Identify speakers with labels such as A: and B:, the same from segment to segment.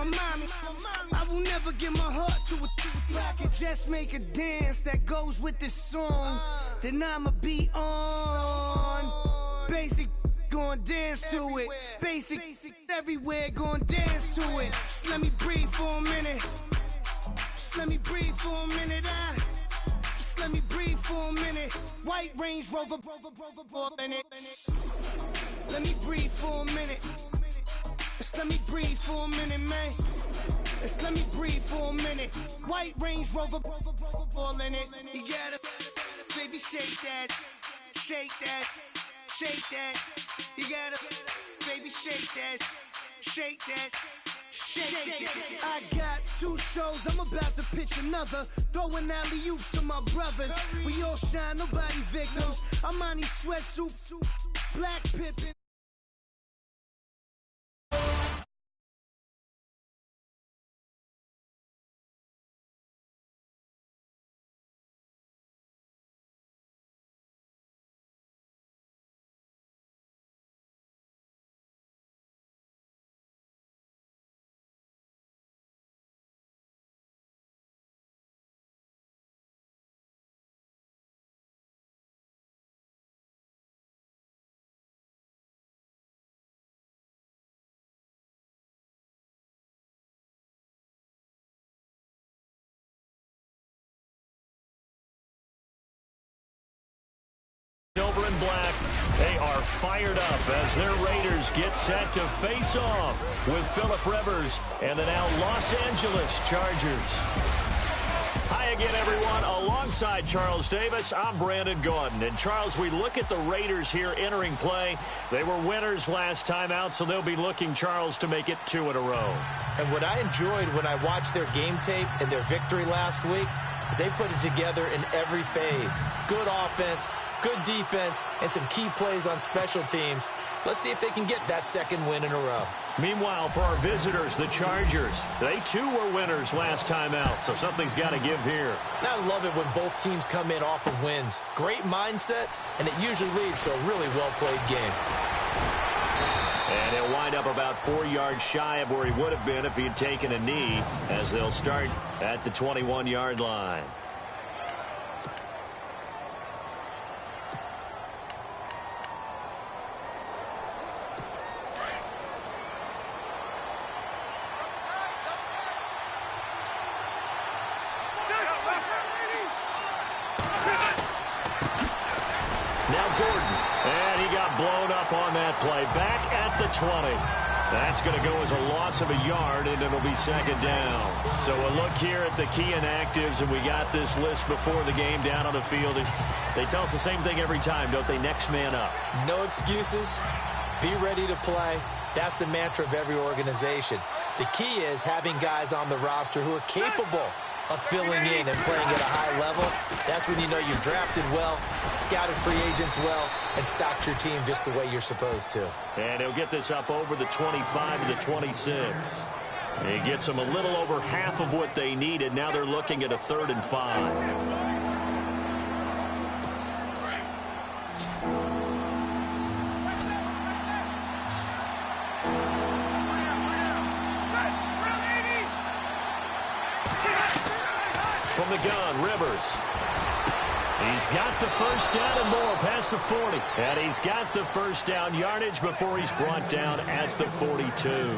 A: my mommy. I will never give my heart to a if I could just make a dance that goes with this song, then I'ma be on. Basic, gon' dance to it. Basic, everywhere, gon' dance to it. Just let me breathe for a minute. Just let me breathe for a minute. Just let me breathe for a minute. White Range Rover, in it. Let me breathe for a minute. Just let me breathe for a minute, man. Just let me breathe for a minute. White Range Rover, ball in it. You gotta, baby, shake that, shake that, shake that. You gotta, baby, shake that, shake that. Shake. I got 2 shows, I'm about to pitch another. Throwing alley-oops to my brothers. We all shine, nobody victims. I'm on these sweatsuit, black Pippin.
B: Silver and black, they are fired up as their Raiders get set to face off with Phillip Rivers and the now Los Angeles Chargers. Hi again, everyone. Alongside Charles Davis, I'm Brandon Gordon. And, Charles, we look at the Raiders here entering play. They were winners last time out, so they'll be looking, Charles, to make it 2 in a row.
C: And what I enjoyed when I watched their game tape and their victory last week is they put it together in every phase. Good offense, good defense, and some key plays on special teams. Let's see if they can get that 2nd win in a row.
B: Meanwhile, for our visitors, the Chargers, they too were winners last time out, so something's got to give here.
C: And I love it when both teams come in off of wins. Great mindsets, and it usually leads to a really well-played game.
B: And he'll wind up about 4 yards shy of where he would have been if he had taken a knee, as they'll start at the 21-yard line. On that play, back at the 20. That's going to go as a loss of a yard, and it'll be 2nd down. So a look here at the key inactives, and we got this list before the game down on the field. They tell us the same thing every time, don't they? Next man up.
C: No excuses. Be ready to play. That's the mantra of every organization. The key is having guys on the roster who are capable of filling in and playing at a high level. That's when you know you've drafted well, scouted free agents well, and stocked your team just the way you're supposed to.
B: And he'll get this up over the 25 to the 26. He gets them a little over half of what they needed. Now they're looking at a 3rd and 5. From the gun, Rivers. He's got the 1st down and more past the 40. And he's got the 1st down yardage before he's brought down at the 42.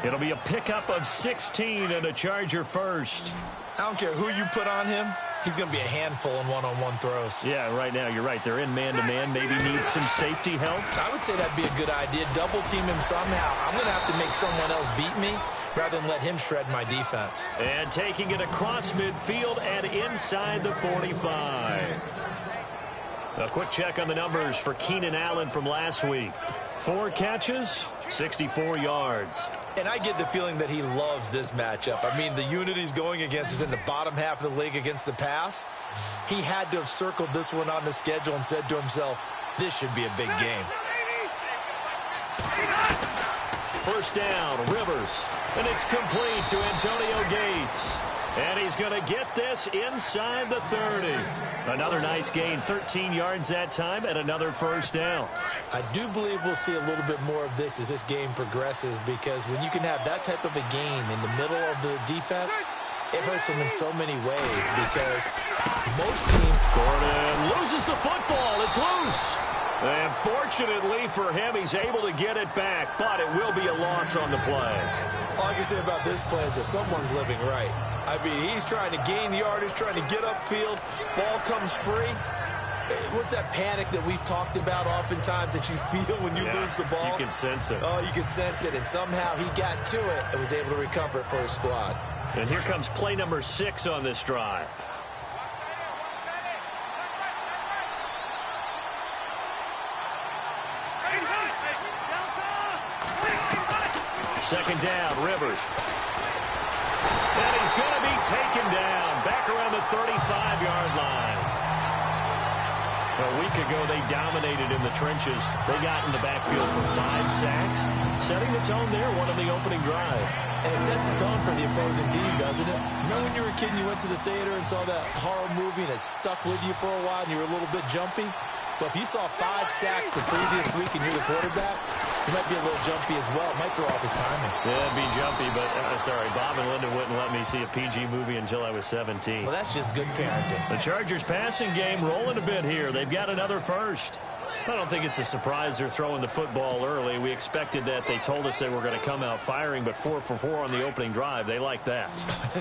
B: It'll be a pickup of 16 and a Charger first.
C: I don't care who you put on him. He's going to be a handful in one-on-one throws.
B: Yeah, right now, you're right. They're in man-to-man. Maybe needs some safety help.
C: I would say that'd be a good idea. Double team him somehow. I'm going to have to make someone else beat me rather than let him shred my defense.
B: And taking it across midfield and inside the 45. A quick check on the numbers for Keenan Allen from last week. 4 catches, 64 yards.
C: And I get the feeling that he loves this matchup. I mean, the unit he's going against is in the bottom half of the league against the pass. He had to have circled this one on the schedule and said to himself, this should be a big game.
B: 1st down, Rivers. And it's complete to Antonio Gates. And he's going to get this inside the 30. Another nice gain, 13 yards that time, and another first down.
C: I do believe we'll see a little bit more of this as this game progresses, because when you can have that type of a game in the middle of the defense, it hurts them in so many ways, because most teams...
B: Gordon loses the football. It's loose. And fortunately for him, he's able to get it back, but it will be a loss on the play.
C: All I can say about this play is that someone's living right. I mean, he's trying to gain yardage, trying to get upfield. Ball comes free. What's that panic that we've talked about oftentimes that you feel when you lose the ball?
B: You can sense it.
C: Oh, you can sense it. And somehow he got to it and was able to recover it for his squad.
B: And here comes play number 6 on this drive. Second down, Rivers. And he's going to be taken down back around the 35-yard line. A week ago, they dominated in the trenches. They got in the backfield for 5 sacks, setting the tone there, one on the opening drive.
C: And it sets the tone for the opposing team, doesn't it? Remember when you were a kid and you went to the theater and saw that horror movie and it stuck with you for a while and you were a little bit jumpy? Well, if you saw 5 sacks the previous week and you're the quarterback, you might be a little jumpy as well. It might throw off his timing.
B: Yeah, it'd be jumpy, but sorry, Bob and Linda wouldn't let me see a PG movie until I was 17.
C: Well, that's just good parenting.
B: The Chargers passing game rolling a bit here. They've got another first. I don't think it's a surprise they're throwing the football early. We expected that. They told us they were going to come out firing, but 4 for 4 on the opening drive. They like that.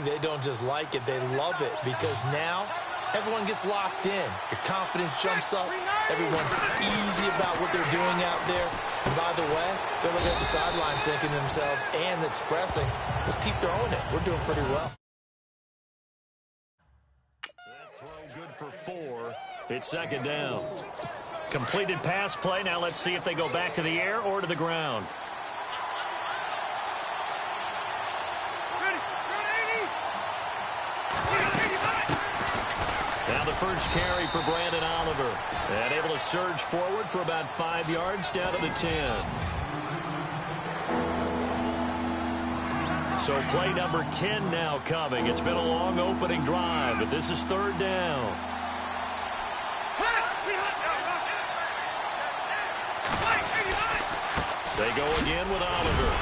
C: They don't just like it. They love it, because now everyone gets locked in. Your confidence jumps up. Everyone's easy about what they're doing out there. And by the way, they're looking at the sideline thinking to themselves and expressing, let's keep throwing it. We're doing pretty well.
B: That throw good for 4. It's second down. Completed pass play. Now let's see if they go back to the air or to the ground. Now the first carry for Brandon Oliver. And able to surge forward for about 5 yards down to the 10. So play number 10 now coming. It's been a long opening drive, but this is third down. They go again with Oliver.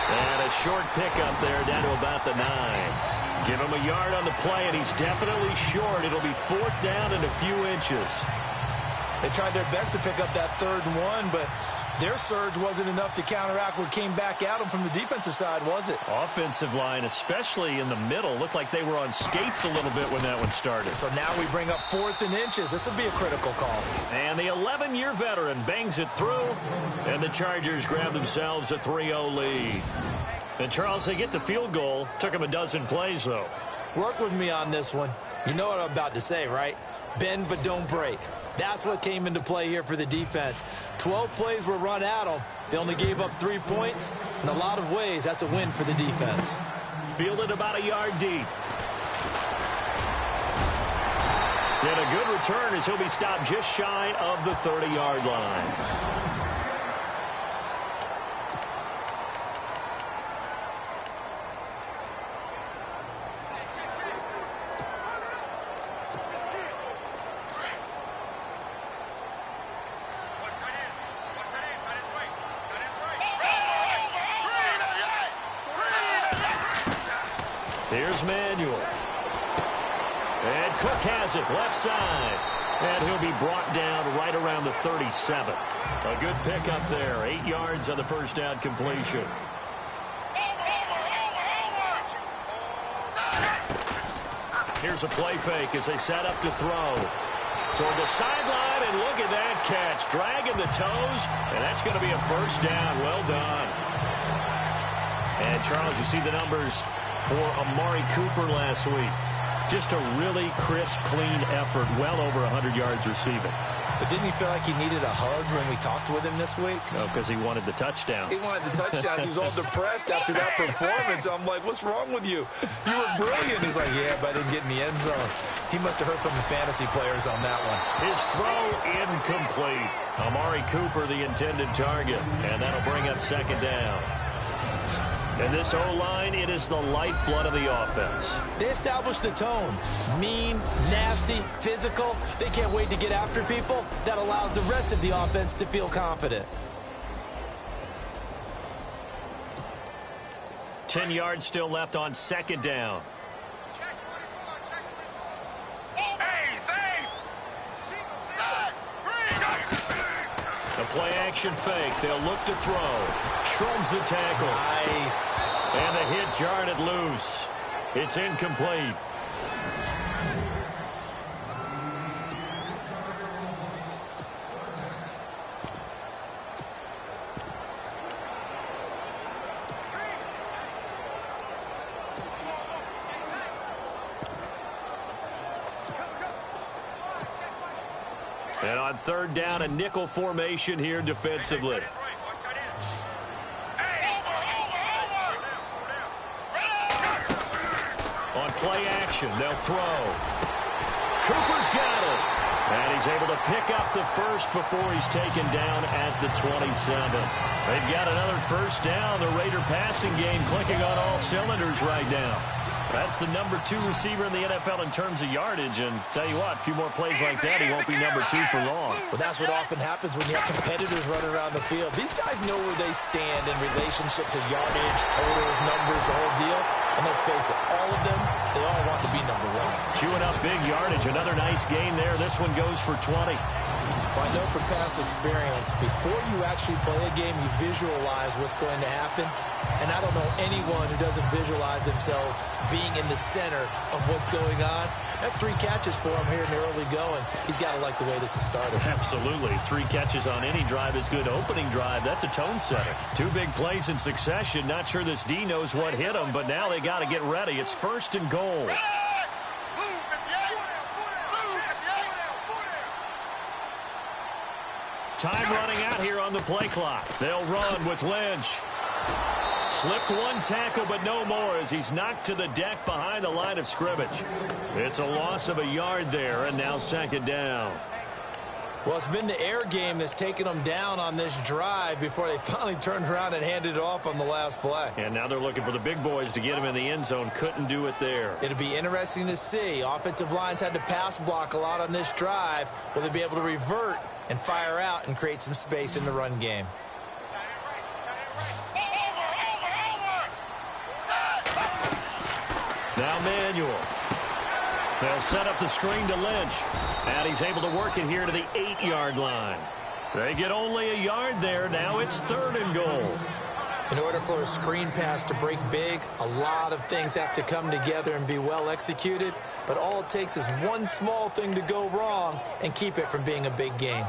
B: And a short pickup there down to about the 9. Give him a yard on the play, and he's definitely short. It'll be 4th down and a few inches.
C: They tried their best to pick up that 3rd and 1, but their surge wasn't enough to counteract what came back at them from the defensive side, was it?
B: Offensive line, especially in the middle, looked like they were on skates a little bit when that one started.
C: So now we bring up 4th and inches. This will be a critical call.
B: And the 11-year veteran bangs it through, and the Chargers grab themselves a 3-0 lead. And, Charles, they get the field goal. Took them a dozen plays, though.
C: Work with me on this one. You know what I'm about to say, right? Bend but don't break. That's what came into play here for the defense. 12 plays were run at them. They only gave up 3 points. In a lot of ways, that's a win for the defense.
B: Fielded about a yard deep. And a good return as he'll be stopped just shy of the 30-yard line. Here's Manuel. And Cook has it left side. And he'll be brought down right around the 37. A good pickup there. 8 yards on the first down completion. Here's a play fake as they set up to throw. Toward the sideline, and look at that catch. Dragging the toes, and that's going to be a first down. Well done. And, Charles, you see the numbers for Amari Cooper last week. Just a really crisp, clean effort, well over 100 yards receiving.
C: But didn't he feel like he needed a hug when we talked with him this week?
B: No, because he wanted the touchdowns.
C: He wanted the touchdowns. He was all depressed after that performance. I'm like, what's wrong with you? You were brilliant. He's like, yeah, but I didn't get in the end zone. He must have heard from the fantasy players on that one.
B: His throw incomplete. Amari Cooper, the intended target. And that'll bring up second down. And this O-line, it is the lifeblood of the offense.
C: They established the tone. Mean, nasty, physical. They can't wait to get after people. That allows the rest of the offense to feel confident.
B: 10 yards still left on second down. The play-action fake. They'll look to throw. Shrugs the tackle.
C: Nice.
B: And the hit jarred it loose. It's incomplete. And on third down, a nickel formation here defensively. On play action, they'll throw. Cooper's got it. And he's able to pick up the first before he's taken down at the 27. They've got another first down. The Raider passing game clicking on all cylinders right now. That's the number 2 receiver in the NFL in terms of yardage. And tell you what, a few more plays like that, he won't be number 2 for long.
C: Well, that's what often happens when you have competitors running around the field. These guys know where they stand in relationship to yardage, totals, numbers, the whole deal. And let's face it, all of them, they all want to be number 1.
B: Chewing up big yardage. Another nice gain there. This one goes for 20.
C: Well, I know from past experience, before you actually play a game, you visualize what's going to happen. And I don't know anyone who doesn't visualize themselves being in the center of what's going on. That's 3 catches for him here in the early going. He's got to like the way this has started.
B: Absolutely. 3 catches on any drive is good. Opening drive, that's a tone setter. 2 big plays in succession. Not sure this D knows what hit him, but now they got to get ready. It's first and goal. Time running out here on the play clock. They'll run with Lynch. Slipped 1 tackle, but no more as he's knocked to the deck behind the line of scrimmage. It's a loss of a yard there, and now second down.
C: Well, it's been the air game that's taken them down on this drive before they finally turned around and handed it off on the last play.
B: And now they're looking for the big boys to get him in the end zone. Couldn't do it there.
C: It'll be interesting to see. Offensive lines had to pass block a lot on this drive. Will they be able to revert and fire out and create some space in the run game?
B: Now Manuel. They'll set up the screen to Lynch. And he's able to work it here to the 8-yard line. They get only a yard there. Now it's third and goal.
C: In order for a screen pass to break big, a lot of things have to come together and be well executed. But all it takes is one small thing to go wrong and keep it from being a big game.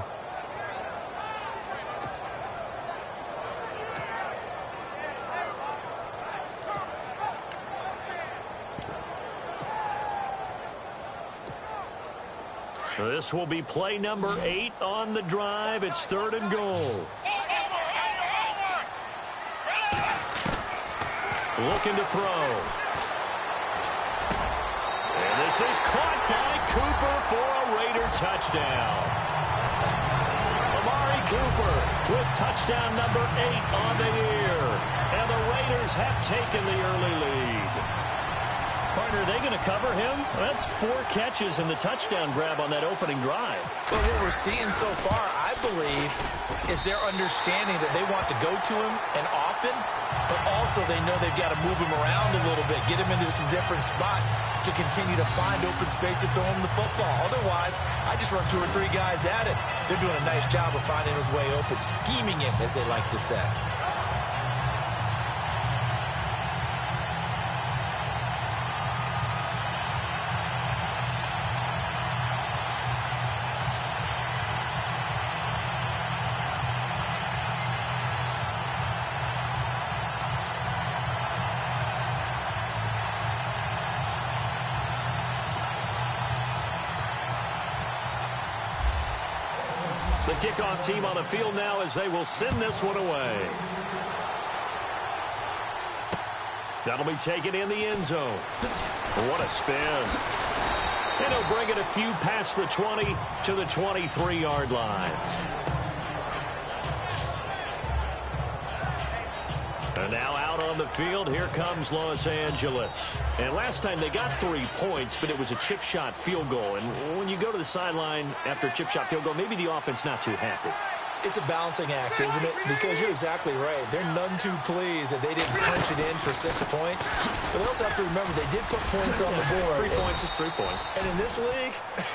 B: This will be play number 8 on the drive. It's third and goal. Looking to throw. And this is caught by Cooper for a Raider touchdown. Amari Cooper with touchdown number 8 on the year. And the Raiders have taken the early lead. Partner, are they going to cover him? That's 4 catches and the touchdown grab on that opening drive.
C: But what we're seeing so far, I believe, is their understanding that they want to go to him and often, but also they know they've got to move him around a little bit, get him into some different spots to continue to find open space to throw him the football. Otherwise, I just run 2 or 3 guys at it. They're doing a nice job of finding his way open, scheming him, as they like to say.
B: The kickoff team on the field now as they will send this one away. That'll be taken in the end zone. What a spin. And he'll bring it a few past the 20 to the 23-yard line. And now out on the field. Here comes Los Angeles. And last time they got 3 points, but it was a chip shot field goal. And when you go to the sideline after a chip shot field goal, maybe the offense not too happy.
C: It's a balancing act, isn't it? Because you're exactly right. They're none too pleased that they didn't punch it in for 6 points. But they also have to remember they did put points on the board.
B: 3 points is 3 points.
C: And in this league,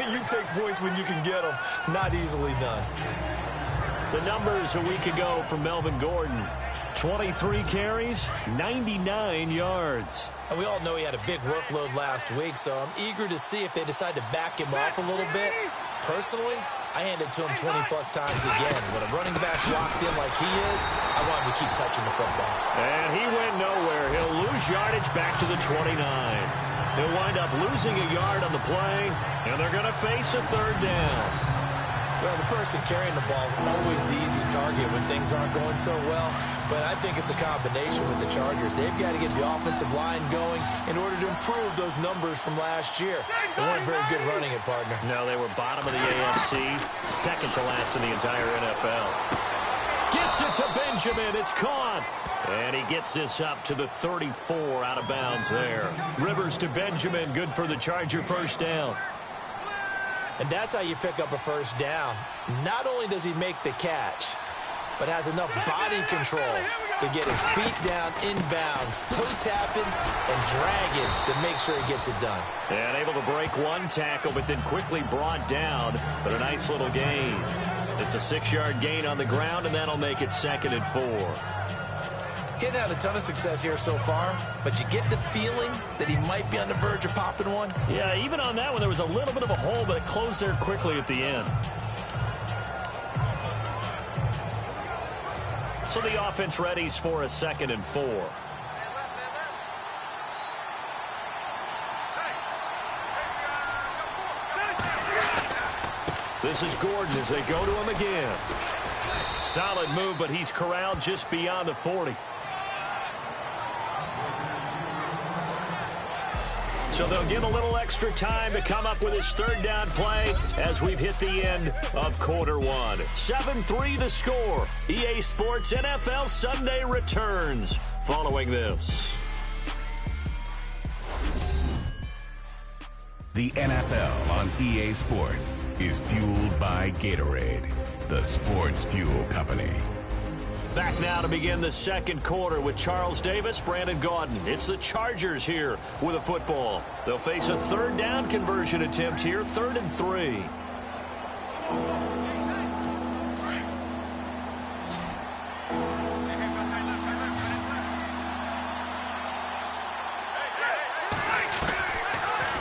C: you take points when you can get them. Not easily done.
B: The numbers a week ago from Melvin Gordon. 23 carries, 99 yards.
C: And we all know he had a big workload last week, so I'm eager to see if they decide to back him off a little bit. Personally, I hand it to him 20-plus times again. When a running back's locked in like he is, I want him to keep touching the football.
B: And he went nowhere. He'll lose yardage back to the 29. He'll wind up losing a yard on the play, and they're going to face a 3rd down.
C: Well, the person carrying the ball is always the easy target when things aren't going so well. But I think it's a combination with the Chargers. They've got to get the offensive line going in order to improve those numbers from last year. They weren't very good running it, partner.
B: No, they were bottom of the AFC, second to last in the entire NFL. Gets it to Benjamin. It's caught. And he gets this up to the 34 out of bounds there. Rivers to Benjamin. Good for the Charger first down.
C: And that's how you pick up a first down. Not only does he make the catch, but has enough body control to get his feet down inbounds, toe tapping, and dragging to make sure he gets it done.
B: And able to break one tackle, but then quickly brought down. But a nice little gain. It's a 6-yard gain on the ground, and that'll make it 2nd and 4.
C: Getting out a ton of success here so far, but you get the feeling that he might be on the verge of popping one.
B: Yeah, even on that one, there was a little bit of a hole, but it closed there quickly at the end. So the offense readies for a 2nd and 4. This is Gordon as they go to him again. Solid move, but he's corralled just beyond the 40. So they'll get a little extra time to come up with his 3rd down play as we've hit the end of quarter 1. 7-3 the score. EA Sports NFL Sunday returns following this.
D: The NFL on EA Sports is fueled by Gatorade, the sports fuel company.
B: Back now to begin the 2nd quarter with Charles Davis, Brandon Gaudin. It's the Chargers here with a football. They'll face a 3rd down conversion attempt here, 3rd and 3.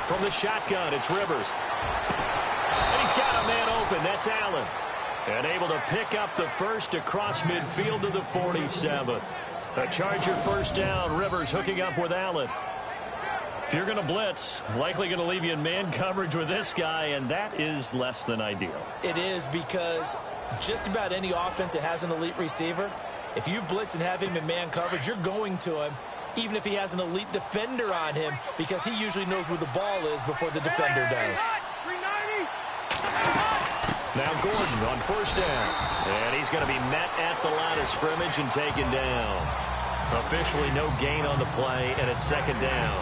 B: From the shotgun, it's Rivers. And he's got a man open. That's Allen. And able to pick up the first across midfield to the 47. A Charger first down. Rivers hooking up with Allen. If you're going to blitz, likely going to leave you in man coverage with this guy, and that is less than ideal.
C: It is, because just about any offense that has an elite receiver, if you blitz and have him in man coverage, you're going to him, even if he has an elite defender on him, because he usually knows where the ball is before the defender does.
B: Now Gordon on first down. And he's going to be met at the line of scrimmage and taken down. Officially no gain on the play, and it's 2nd down.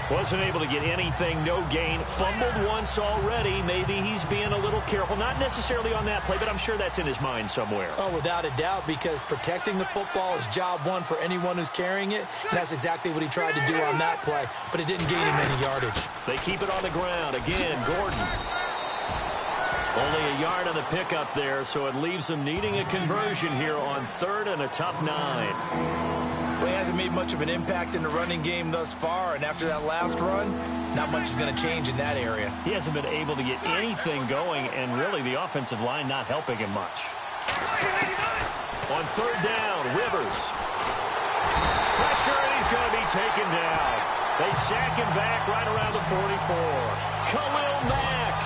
B: Wasn't able to get anything, no gain. Fumbled once already. Maybe he's being a little careful. Not necessarily on that play, but I'm sure that's in his mind somewhere.
C: Oh, without a doubt, because protecting the football is job one for anyone who's carrying it. And that's exactly what he tried to do on that play, but it didn't gain him any yardage.
B: They keep it on the ground. Again, Gordon. Only a yard on the pickup there, so it leaves them needing a conversion here on 3rd and a tough 9.
C: Well, he hasn't made much of an impact in the running game thus far, and after that last run, not much is going to change in that area.
B: He hasn't been able to get anything going, and really the offensive line not helping him much. On 3rd down, Rivers. Pressure, and he's going to be taken down. They sack him back right around the 44. Khalil Mack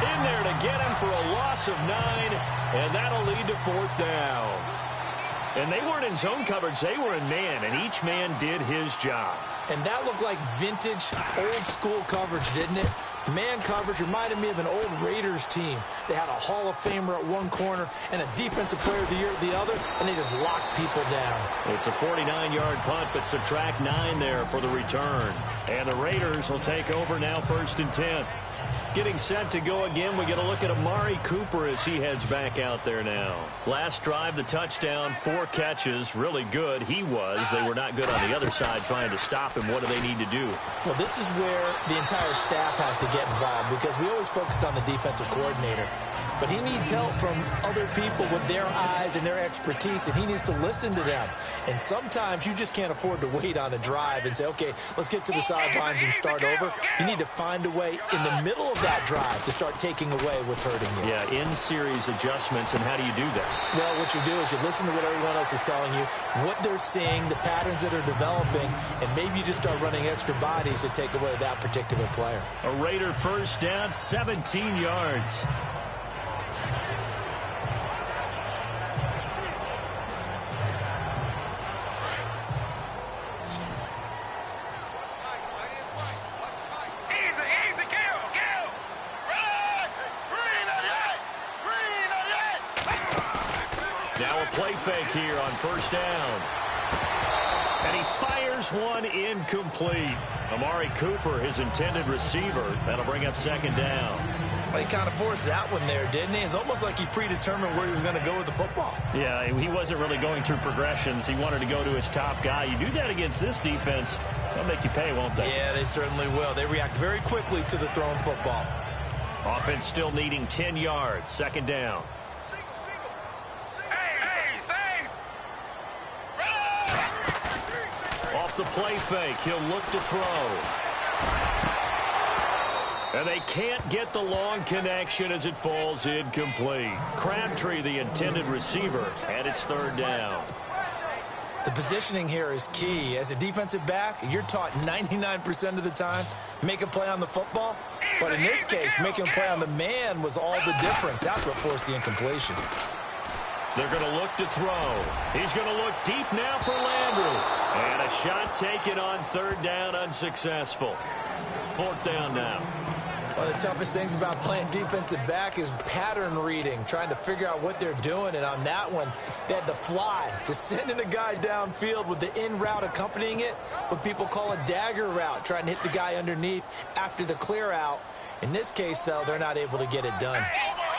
B: in there to get him for a loss of 9, and that'll lead to 4th down. And they weren't in zone coverage. They were in man, and each man did his job.
C: And that looked like vintage, old-school coverage, didn't it? Man coverage reminded me of an old Raiders team. They had a Hall of Famer at one corner and a Defensive Player of the Year at the other, and they just locked people down.
B: It's a 49-yard punt, but subtract 9 there for the return. And the Raiders will take over now, 1st and 10. Getting set to go again, we get a look at Amari Cooper as he heads back out there now. Last drive, the touchdown, 4 catches, really good. He was. They were not good on the other side trying to stop him. What do they need to do?
C: Well, this is where the entire staff has to get involved because we always focus on the defensive coordinator. But he needs help from other people with their eyes and their expertise, and he needs to listen to them. And sometimes you just can't afford to wait on a drive and say, okay, let's get to the sidelines and start over. You need to find a way in the middle of that drive to start taking away what's hurting you.
B: Yeah, in-series adjustments, and how do you do that?
C: Well, what you do is you listen to what everyone else is telling you, what they're seeing, the patterns that are developing, and maybe you just start running extra bodies to take away that particular player.
B: A Raider first down, 17 yards. Play fake here on first down. And he fires one incomplete. Amari Cooper, his intended receiver. That'll bring up 2nd down.
C: Well, he kind of forced that one there, didn't he? It's almost like he predetermined where he was going to go with the football.
B: Yeah, he wasn't really going through progressions. He wanted to go to his top guy. You do that against this defense, they'll make you pay, won't they?
C: Yeah, they certainly will. They react very quickly to the thrown football.
B: Offense still needing 10 yards. 2nd down. Off the play fake, he'll look to throw. And they can't get the long connection as it falls incomplete. Crabtree, the intended receiver, and it's 3rd down.
C: The positioning here is key. As a defensive back, you're taught 99% of the time, make a play on the football. But in this case, making a play on the man was all the difference. That's what forced the incompletion.
B: They're going to look to throw. He's going to look deep now for Landry. And a shot taken on 3rd down, unsuccessful. 4th down now.
C: One of the toughest things about playing defensive back is pattern reading, trying to figure out what they're doing. And on that one, they had the fly, just sending a guy downfield with the in route accompanying it, what people call a dagger route, trying to hit the guy underneath after the clear out. In this case, though, they're not able to get it done.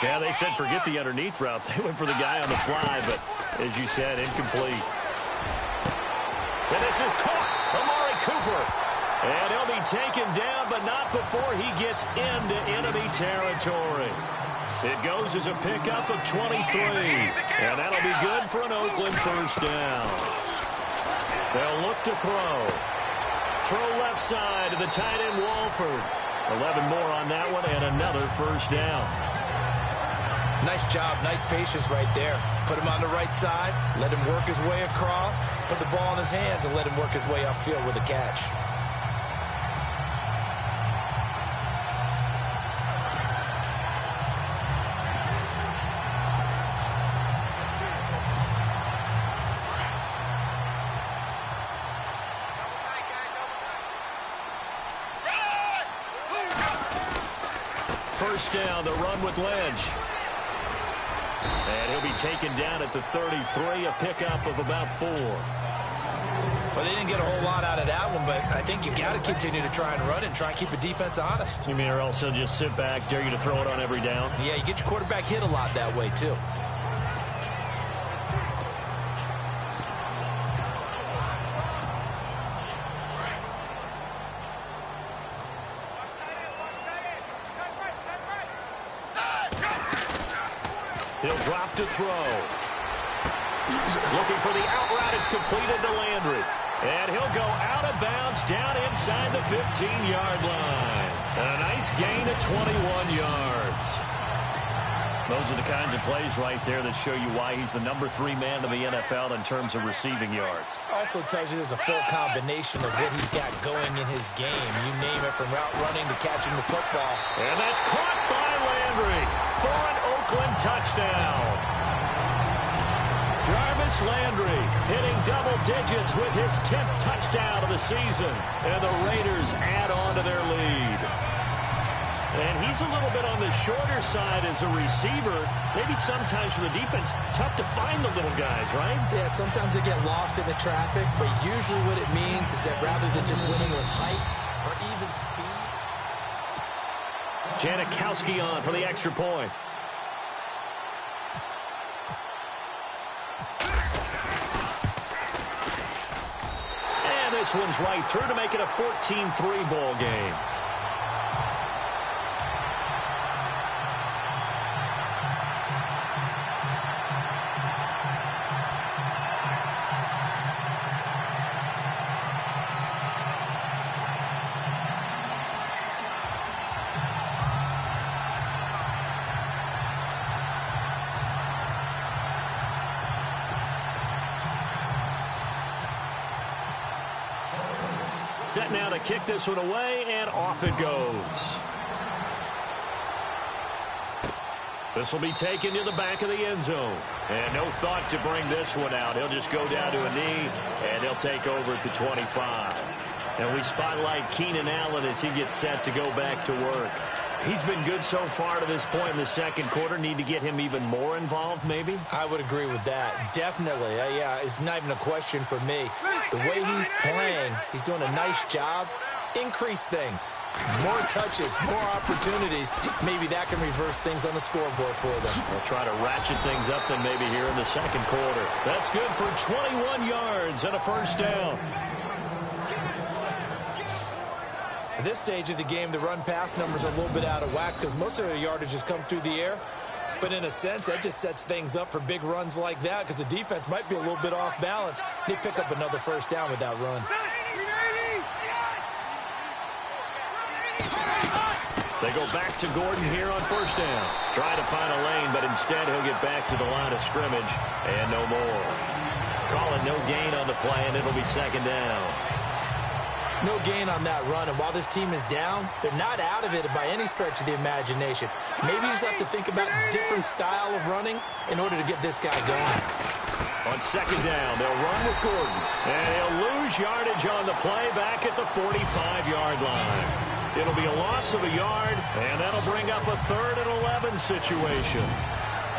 B: Yeah, they said forget the underneath route. They went for the guy on the fly, but as you said, incomplete. And this is caught. Amari Cooper. And he'll be taken down, but not before he gets into enemy territory. It goes as a pickup of 23. And that'll be good for an Oakland first down. They'll look to throw. Throw left side to the tight end Walford. 11 more on that one and another first down.
C: Nice job, nice patience right there. Put him on the right side, let him work his way across, put the ball in his hands, and let him work his way upfield with a catch.
B: First down, the run with Lynch. And he'll be taken down at the 33, a pickup of about 4.
C: Well, they didn't get a whole lot out of that one, but I think you got to continue to try and run and try and keep a defense honest.
B: You mean or else they'll just sit back, dare you to throw it on every down?
C: Yeah, you get your quarterback hit a lot that way, too.
B: He'll drop to throw. Looking for the out route. It's completed to Landry. And he'll go out of bounds down inside the 15-yard line. And a nice gain of 21 yards. Those are the kinds of plays right there that show you why he's the number 3 man in the NFL in terms of receiving yards.
C: Also tells you there's a full combination of what he's got going in his game. You name it, from route running to catching the football.
B: And that's caught by Landry for an Oakland touchdown. Jarvis Landry hitting double digits with his 10th touchdown of the season. And the Raiders add on to their lead. And he's a little bit on the shorter side as a receiver. Maybe sometimes for the defense, tough to find the little guys, right?
C: Yeah, sometimes they get lost in the traffic, but usually what it means is that rather than just winning with height or even speed.
B: Janikowski on for the extra point. And this one's right through to make it a 14-3 ball game. Set now to kick this one away, and off it goes. This will be taken to the back of the end zone. And no thought to bring this one out. He'll just go down to a knee, and he'll take over at the 25. And we spotlight Keenan Allen as he gets set to go back to work. He's been good so far to this point in the second quarter. Need to get him even more involved, maybe?
C: I would agree with that. Definitely. Yeah, it's not even a question for me. The way he's playing, he's doing a nice job. Increase things. More touches, more opportunities. Maybe that can reverse things on the scoreboard for them.
B: They'll try to ratchet things up then maybe here in the second quarter. That's good for 21 yards and a first down.
C: At this stage of the game, the run-pass numbers are a little bit out of whack because most of their yardage has come through the air. But in a sense, that just sets things up for big runs like that because the defense might be a little bit off balance. They pick up another first down with that run.
B: They go back to Gordon here on first down. Trying to find a lane, but instead he'll get back to the line of scrimmage and no more. Call it no gain on the play, and it'll be second down.
C: No gain on that run, and while this team is down, they're not out of it by any stretch of the imagination. Maybe you just have to think about a different style of running in order to get this guy going.
B: On second down, they'll run with Gordon, and he'll lose yardage on the play back at the 45-yard line. It'll be a loss of a yard, and that'll bring up a 3rd and 11 situation.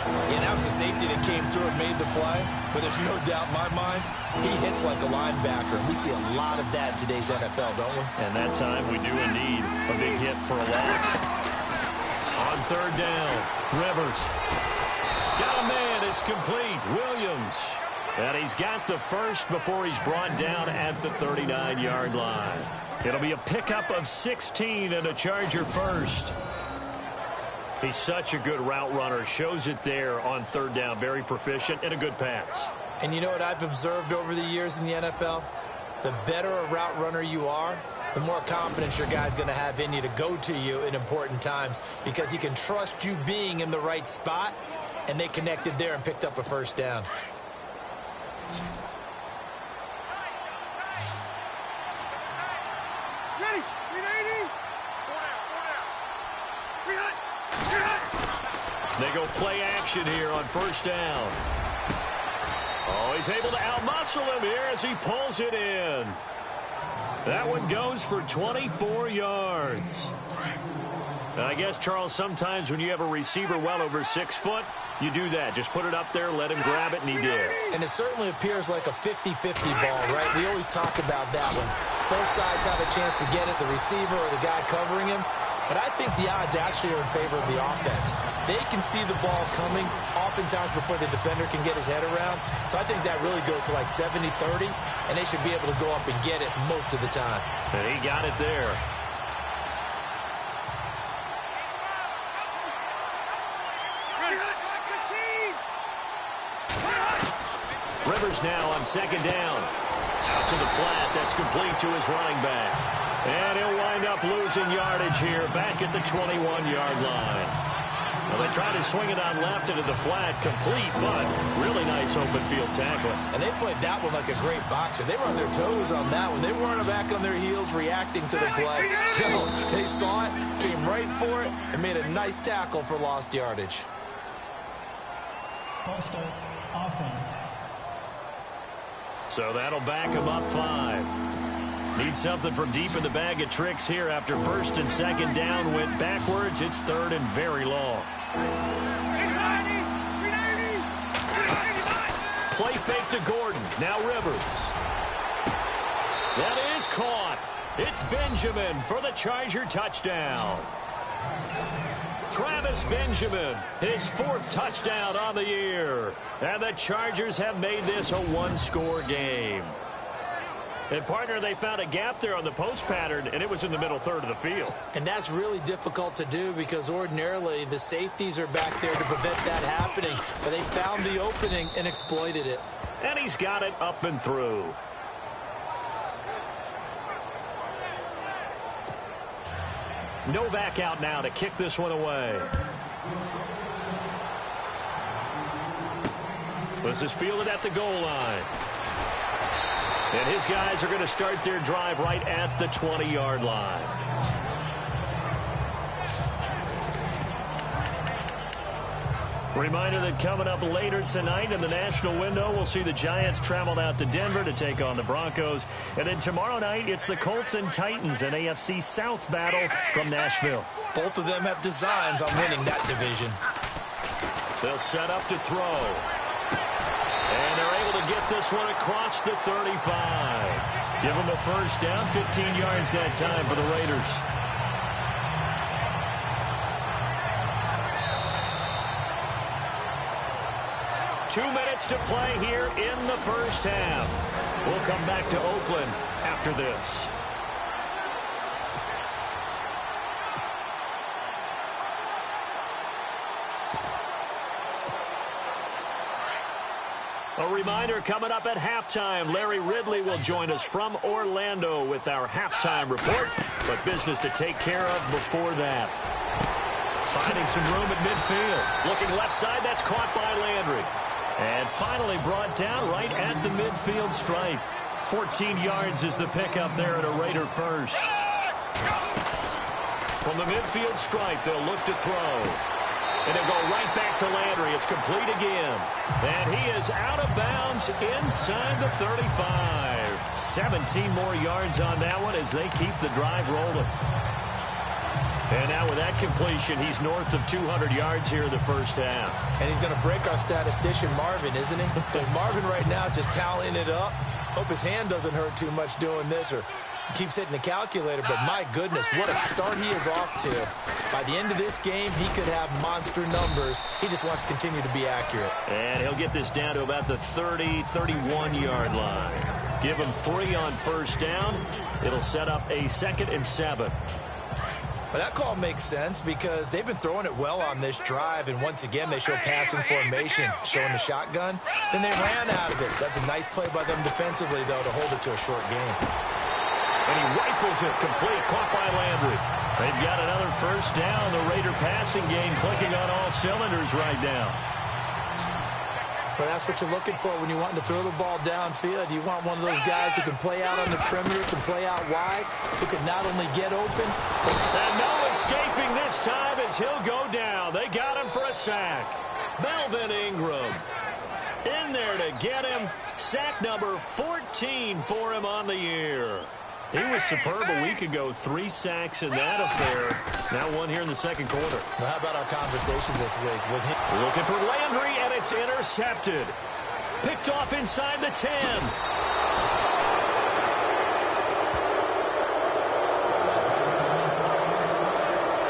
C: Yeah, that was a safety that came through and made the play, but there's no doubt in my mind, he hits like a linebacker. We see a lot of that in today's NFL, don't we?
B: And that time we do indeed a big hit for a loss. On third down, Rivers. Got a man, it's complete. Williams. And he's got the first before he's brought down at the 39-yard line. It'll be a pickup of 16 and a Charger first. He's such a good route runner. Shows it there on third down. Very proficient and a good pass.
C: And you know what I've observed over the years in the NFL? The better a route runner you are, the more confidence your guy's going to have in you to go to you in important times because he can trust you being in the right spot, and they connected there and picked up a first down.
B: They go play action here on first down. Oh, he's able to outmuscle him here as he pulls it in. That one goes for 24 yards. And I guess, Charles, sometimes when you have a receiver well over 6 foot, you do that. Just put it up there, let him grab it, and he did.
C: And it certainly appears like a 50-50 ball, right? We always talk about that one. Both sides have a chance to get it, the receiver or the guy covering him. But I think the odds actually are in favor of the offense. They can see the ball coming oftentimes before the defender can get his head around. So I think that really goes to like 70-30, and they should be able to go up and get it most of the time.
B: And he got it there. Rivers now on second down. Out to the flat. That's complete to his running back. And he'll wind up losing yardage here back at the 21-yard line. Well, they tried to swing it on left into the flat, complete, but really nice open field tackle.
C: And they played that one like a great boxer. They were on their toes on that one. They weren't back on their heels reacting to the play. No, they saw it, came right for it, and made a nice tackle for lost yardage.
E: First offense.
B: So that'll back him up 5. Need something from deep in the bag of tricks here after first and second down went backwards. It's third and very long. Play fake to Gordon. Now Rivers. That is caught. It's Benjamin for the Charger touchdown. Travis Benjamin, his 4th touchdown on the year. And the Chargers have made this a one-score game. And, partner, they found a gap there on the post pattern, and it was in the middle third of the field.
C: And that's really difficult to do because ordinarily the safeties are back there to prevent that happening. But they found the opening and exploited it.
B: And he's got it up and through. Novak out now to kick this one away. This is fielded at the goal line. And his guys are going to start their drive right at the 20-yard line. Reminder that coming up later tonight in the national window, we'll see the Giants travel out to Denver to take on the Broncos. And then tomorrow night, it's the Colts and Titans, an AFC South battle from Nashville.
C: Both of them have designs on winning that division.
B: They'll set up to throw. And they're able to get this one across the 35. Give them a first down, 15 yards that time for the Raiders. Two minutes to play here in the first half. We'll come back to Oakland after this. A reminder, coming up at halftime, Larry Ridley will join us from Orlando with our halftime report, but business to take care of before that. Finding some room at midfield. Looking left side, that's caught by Landry. And finally brought down right at the midfield stripe. 14 yards is the pickup there at a Raider first. From the midfield stripe, they'll look to throw. And it'll go right back to Landry. It's complete again. And he is out of bounds inside the 35. 17 more yards on that one as they keep the drive rolling. And now with that completion, he's north of 200 yards here in the first half. And he's going to break our statistician Marvin, isn't he? Marvin right now is just tallying it up. Hope his hand doesn't hurt too much doing this or keeps hitting the calculator. But my goodness, what a start he is off to. By the end of this game, he could have monster numbers. He just wants to continue to be accurate. And he'll get this down to about the 30, 31-yard line. Give him 3 on first down. It'll set up a 2nd and 7. Well, that call makes sense because they've been throwing it well on this drive, and once again they show passing formation, showing the shotgun. Then they ran out of it. That's a nice play by them defensively, though, to hold it to a short game. And he rifles it complete, caught by Landry. They've got another first down. The Raider passing game clicking on all cylinders right now. But that's what you're looking for when you want to throw the ball downfield. You want one of those guys who can play out on the perimeter, can play out wide, who can not only get open. And no escaping this time as he'll go down. They got him for a sack. Melvin Ingram in there to get him. Sack number 14 for him on the year. He was superb a week ago. 3 sacks in that affair. Now 1 here in the second quarter. Well, how about our conversations this week with him? Looking for Landry, and it's intercepted. Picked off inside the 10.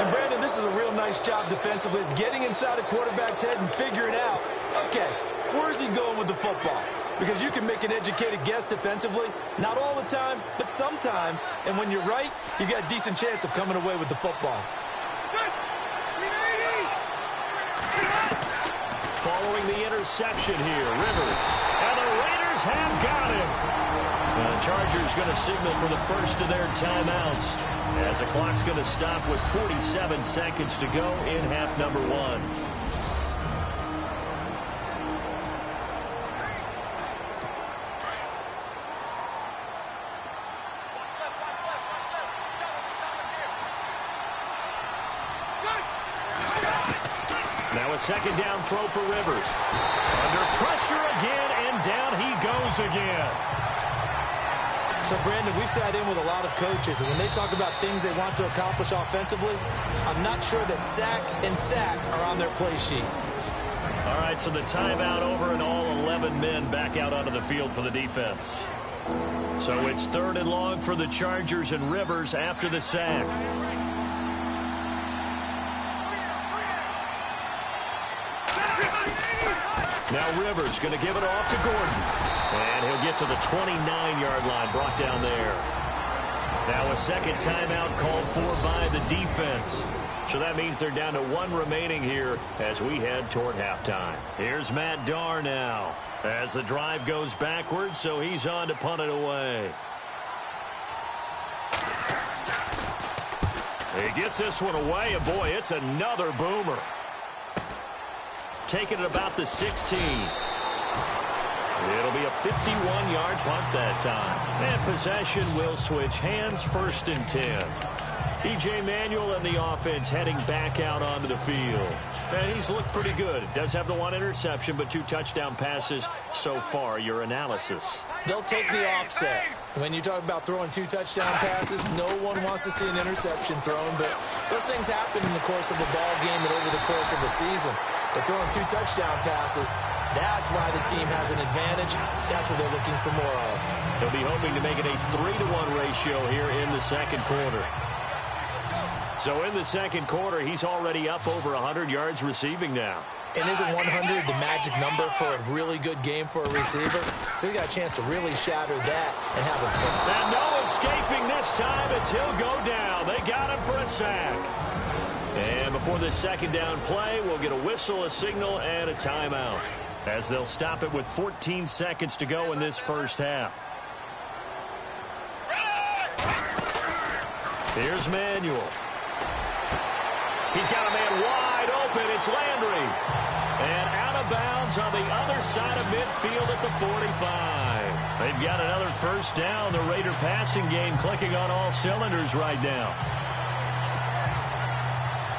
B: And Brandon, this is a real nice job defensively of getting inside a quarterback's head and figuring out, okay, where's he going with the football? Because you can make an educated guess defensively. Not all the time, but sometimes. And when you're right, you've got a decent chance of coming away with the football. Following the interception here, Rivers. And the Raiders have got him. And the Chargers going to signal for the first of their timeouts as the clock's going to stop with 47 seconds to go in half number 1. Now a second down throw for Rivers. Under pressure again, and down he goes again.
C: So, Brandon, we sat in with a lot of coaches, and when they talk about things they want to accomplish offensively, I'm not sure that sack and sack are on their play sheet.
B: All right, so the timeout over and all 11 men back out onto the field for the defense. So it's 3rd and long for the Chargers and Rivers after the sack. Now Rivers going to give it off to Gordon. And he'll get to the 29-yard line, brought down there. Now a second timeout called for by the defense. So that means they're down to 1 remaining here as we head toward halftime. Here's Matt Darr now as the drive goes backwards, so he's on to punt it away. He gets this one away, and boy, it's another boomer. Taking it about the 16. It'll be a 51-yard punt that time. And possession will switch hands, 1st and 10. E.J. Manuel and the offense heading back out onto the field. And he's looked pretty good. Does have the 1 interception, but 2 touchdown passes so far. Your analysis?
C: They'll take the offset. When you talk about throwing 2 touchdown passes, no one wants to see an interception thrown, but those things happen in the course of a ball game and over the course of the season. But throwing 2 touchdown passes, that's why the team has an advantage. That's what they're looking for more of.
B: They'll be hoping to make it a 3-to-1 ratio here in the second quarter. So in the second quarter, he's already up over 100 yards receiving now.
C: And isn't 100 the magic number for a really good game for a receiver? So he got a chance to really shatter that and have a...
B: And no escaping this time as he'll go down. They got him for a sack. And before this second down play, we'll get a whistle, a signal, and a timeout, as they'll stop it with 14 seconds to go in this first half. Here's Manuel. He's got a man wide open. It's Landry. And out of bounds on the other side of midfield at the 45. They've got another first down. The Raider passing game clicking on all cylinders right now.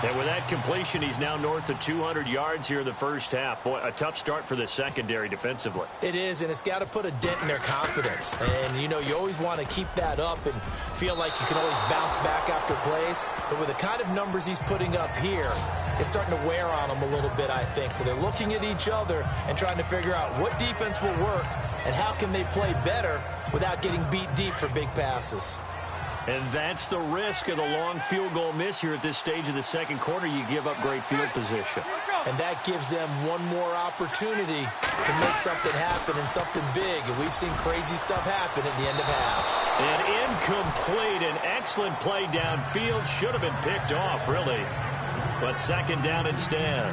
B: And with that completion, he's now north of 200 yards here in the first half. Boy, a tough start for the secondary defensively.
C: It is, and it's got to put a dent in their confidence. And, you know, you always want to keep that up and feel like you can always bounce back after plays. But with the kind of numbers he's putting up here, it's starting to wear on them a little bit, I think. So they're looking at each other and trying to figure out what defense will work and how can they play better without getting beat deep for big passes.
B: And that's the risk of the long field goal miss here at this stage of the second quarter. You give up great field position.
C: And that gives them one more opportunity to make something happen and something big. And we've seen crazy stuff happen at the end of halves.
B: An incomplete, an excellent play downfield. Should have been picked off, really. But second down instead.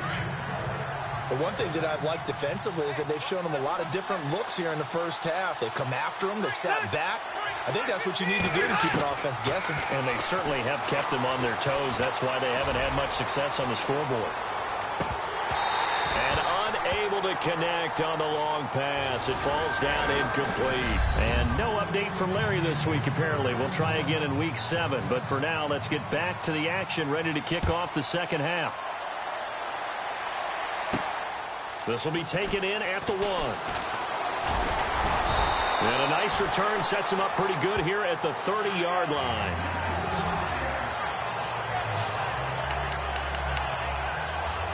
C: But one thing that I've liked defensively is that they've shown them a lot of different looks here in the first half. They've come after them. They've sat back. I think that's what you need to do to keep an offense guessing.
B: And they certainly have kept them on their toes. That's why they haven't had much success on the scoreboard. And unable to connect on the long pass. It falls down incomplete. And no update from Larry this week, apparently. We'll try again in week 7. But for now, let's get back to the action, ready to kick off the second half. This will be taken in at the 1. And a nice return sets him up pretty good here at the 30-yard line.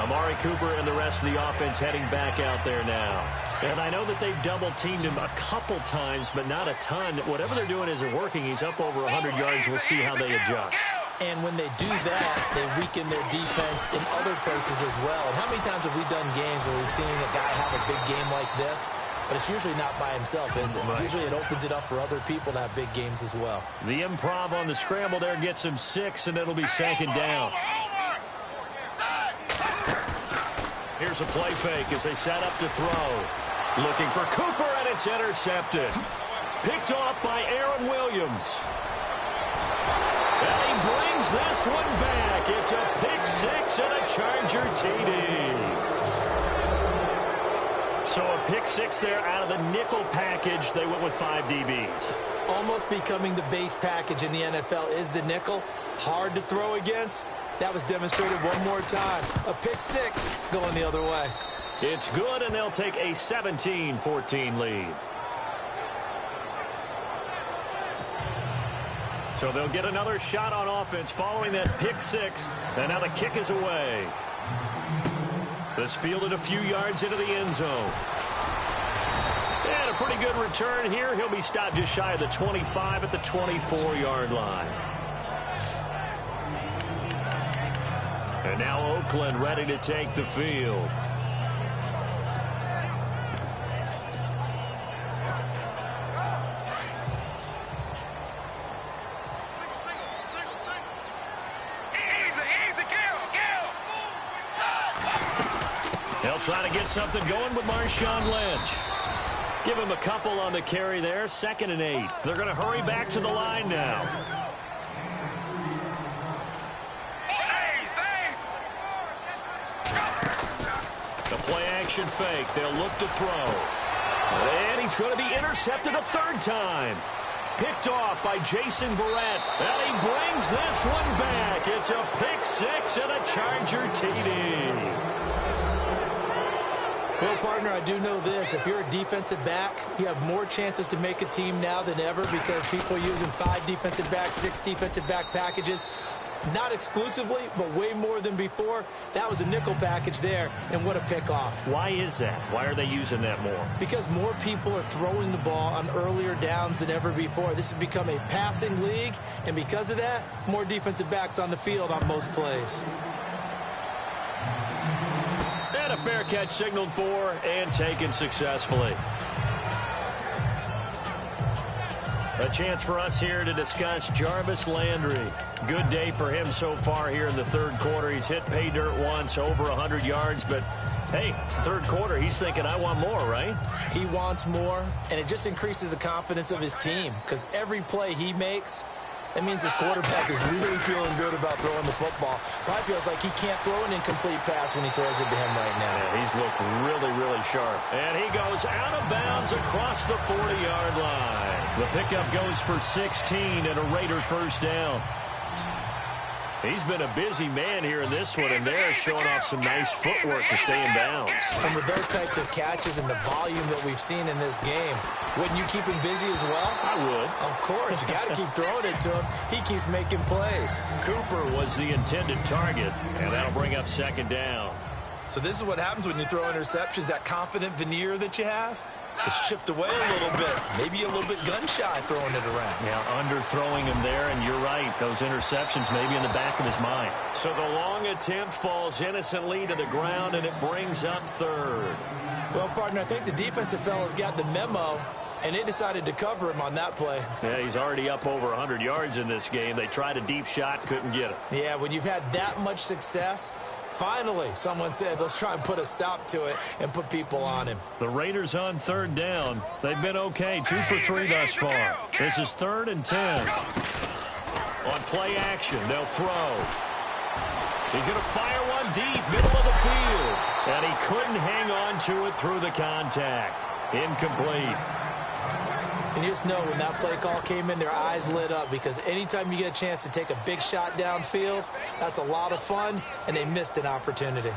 B: Amari Cooper and the rest of the offense heading back out there now. And I know that they've double-teamed him a couple times, but not a ton. Whatever they're doing isn't working. He's up over 100 yards. We'll see how they adjust.
C: And when they do that, they weaken their defense in other places as well. And how many times have we done games where we've seen a guy have a big game like this? But it's usually not by himself, is it? Right. Usually it opens it up for other people to have big games as well.
B: The improv on the scramble there gets him 6, and it'll be second down. Here's a play fake as they set up to throw. Looking for Cooper, and it's intercepted. Picked off by Aaron Williams. And he brings this one back. It's a pick 6 and a Charger TD. So a pick 6 there out of the nickel package. They went with 5 DBs.
C: Almost becoming the base package in the NFL is the nickel. Hard to throw against. That was demonstrated one more time. A pick 6 going the other way.
B: It's good, and they'll take a 17-14 lead. So they'll get another shot on offense following that pick six. And now the kick is away. This fielded a few yards into the end zone. And a pretty good return here. He'll be stopped just shy of the 25 at the 24-yard line. And now Oakland ready to take the field. They'll try to get something going with Marshawn Lynch. Give him a couple on the carry there. 2nd and 8. They're going to hurry back to the line now. The play action fake. They'll look to throw. And he's going to be intercepted a 3rd time. Picked off by Jason Verrett. And he brings this one back. It's a pick six and a Charger TD.
C: Well, partner, I do know this. If you're a defensive back, you have more chances to make a team now than ever because people are using 5 defensive backs, 6 defensive back packages. Not exclusively, but way more than before. That was a nickel package there, and what a pickoff.
B: Why is that? Why are they using that more?
C: Because more people are throwing the ball on earlier downs than ever before. This has become a passing league, and because of that, more defensive backs on the field on most plays.
B: And a fair catch signaled for and taken successfully. A chance for us here to discuss Jarvis Landry. Good day for him so far here in the 3rd quarter. He's hit pay dirt once, over 100 yards, but hey, it's the 3rd quarter. He's thinking, I want more, right?
C: He wants more, and it just increases the confidence of his team because every play he makes, that means his quarterback is really feeling good about throwing the football. Probably feels like he can't throw an incomplete pass when he throws it to him right now.
B: Yeah, he's looked really, really sharp. And he goes out of bounds across the 40-yard line. The pickup goes for 16 and a Raider 1st down. He's been a busy man here in this one, and they're showing off some nice footwork to stay in bounds.
C: And with those types of catches and the volume that we've seen in this game, wouldn't you keep him busy as well?
B: I would.
C: Of course. You got to keep throwing it to him. He keeps making plays.
B: Cooper was the intended target, and that'll bring up 2nd down.
C: So this is what happens when you throw interceptions, that confident veneer that you have. It's chipped away a little bit. Maybe a little bit gun-shy throwing it around.
B: Yeah, underthrowing him there, and you're right. Those interceptions may be in the back of his mind. So the long attempt falls innocently to the ground, and it brings up 3rd.
C: Well, partner, I think the defensive fellas got the memo, and they decided to cover him on that play.
B: Yeah, he's already up over 100 yards in this game. They tried a deep shot, couldn't get it.
C: Yeah, when you've had that much success, finally, someone said, let's try and put a stop to it and put people on him.
B: The Raiders on 3rd down. They've been okay, 2 for 3 thus far. This is 3rd and 10. On play action, they'll throw. He's going to fire one deep, middle of the field. And he couldn't hang on to it through the contact. Incomplete.
C: And you just know when that play call came in, their eyes lit up because anytime you get a chance to take a big shot downfield, that's a lot of fun, and they missed an opportunity.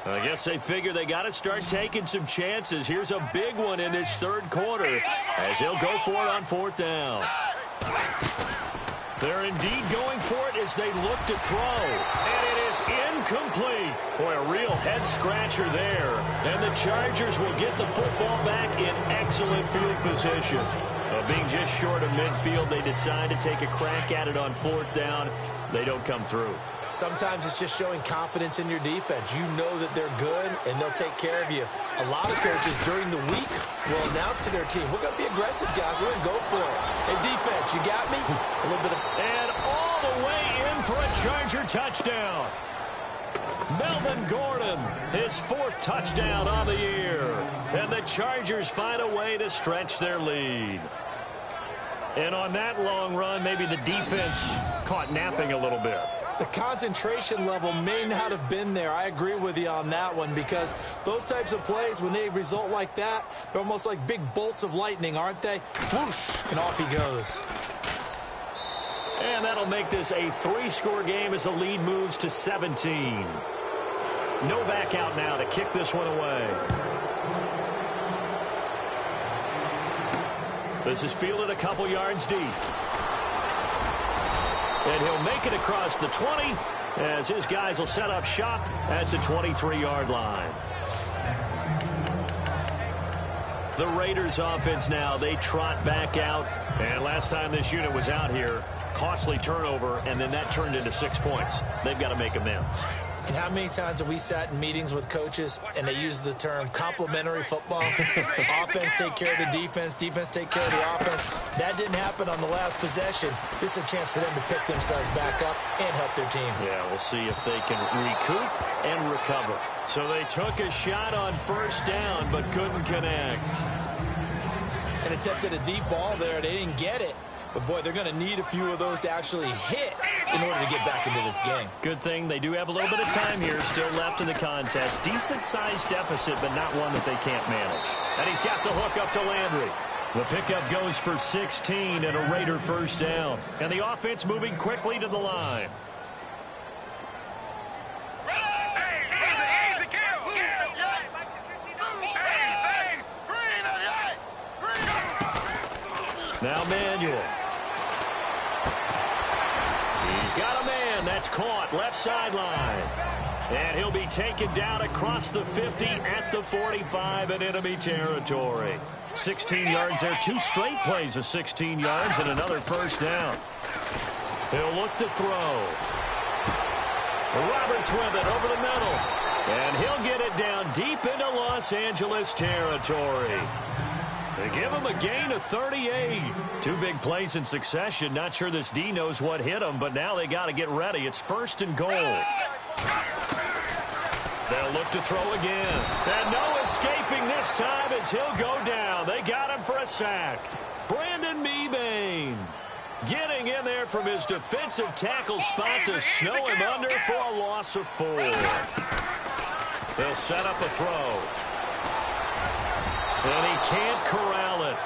B: I guess they figure they got to start taking some chances. Here's a big one in this 3rd quarter as he'll go for it on 4th down. They're indeed going for it as they look to throw. And it is incomplete. Boy, a real head-scratcher there. And the Chargers will get the football back in excellent field position. Being just short of midfield, they decide to take a crack at it on 4th down. They don't come through.
C: Sometimes it's just showing confidence in your defense. You know that they're good, and they'll take care of you. A lot of coaches during the week will announce to their team, we're going to be aggressive, guys. We're going to go for it. Hey, defense, you got me? A little bit of...
B: And all the way in for a Charger touchdown. Melvin Gordon, his 4th touchdown on the year. And the Chargers find a way to stretch their lead. And on that long run, maybe the defense caught napping a little bit.
C: The concentration level may not have been there. I agree with you on that one because those types of plays, when they result like that, they're almost like big bolts of lightning, aren't they? Whoosh, and off he goes.
B: And that'll make this a 3-score game as the lead moves to 17. Novak out now to kick this one away. This is fielded a couple yards deep. And he'll make it across the 20 as his guys will set up shop at the 23-yard line. The Raiders offense now, they trot back out. And last time this unit was out here, costly turnover, and then that turned into 6 points. They've got to make amends.
C: And how many times have we sat in meetings with coaches and they use the term complementary football? Offense take care of the defense, defense take care of the offense. That didn't happen on the last possession. This is a chance for them to pick themselves back up and help their team.
B: Yeah, we'll see if they can recoup and recover. So they took a shot on first down but couldn't connect.
C: And attempted a deep ball there. They didn't get it. But, boy, they're going to need a few of those to actually hit in order to get back into this game.
B: Good thing they do have a little bit of time here still left in the contest. Decent-sized deficit, but not one that they can't manage. And he's got the hook up to Landry. The pickup goes for 16 and a Raider first down. And the offense moving quickly to the line. Now Manuel. He's got a man. That's caught. Left sideline. And he'll be taken down across the 50 at the 45 in enemy territory. 16 yards there. 2 straight plays of 16 yards and another first down. He'll look to throw. Roberts with it over the middle. And he'll get it down deep into Los Angeles territory. They give him a gain of 38. 2 big plays in succession. Not sure this D knows what hit him, but now they got to get ready. It's 1st and goal. They'll look to throw again. And no escaping this time as he'll go down. They got him for a sack. Brandon Mebane getting in there from his defensive tackle spot to snow him under for a loss of 4. They'll set up a throw. And he can't corral it.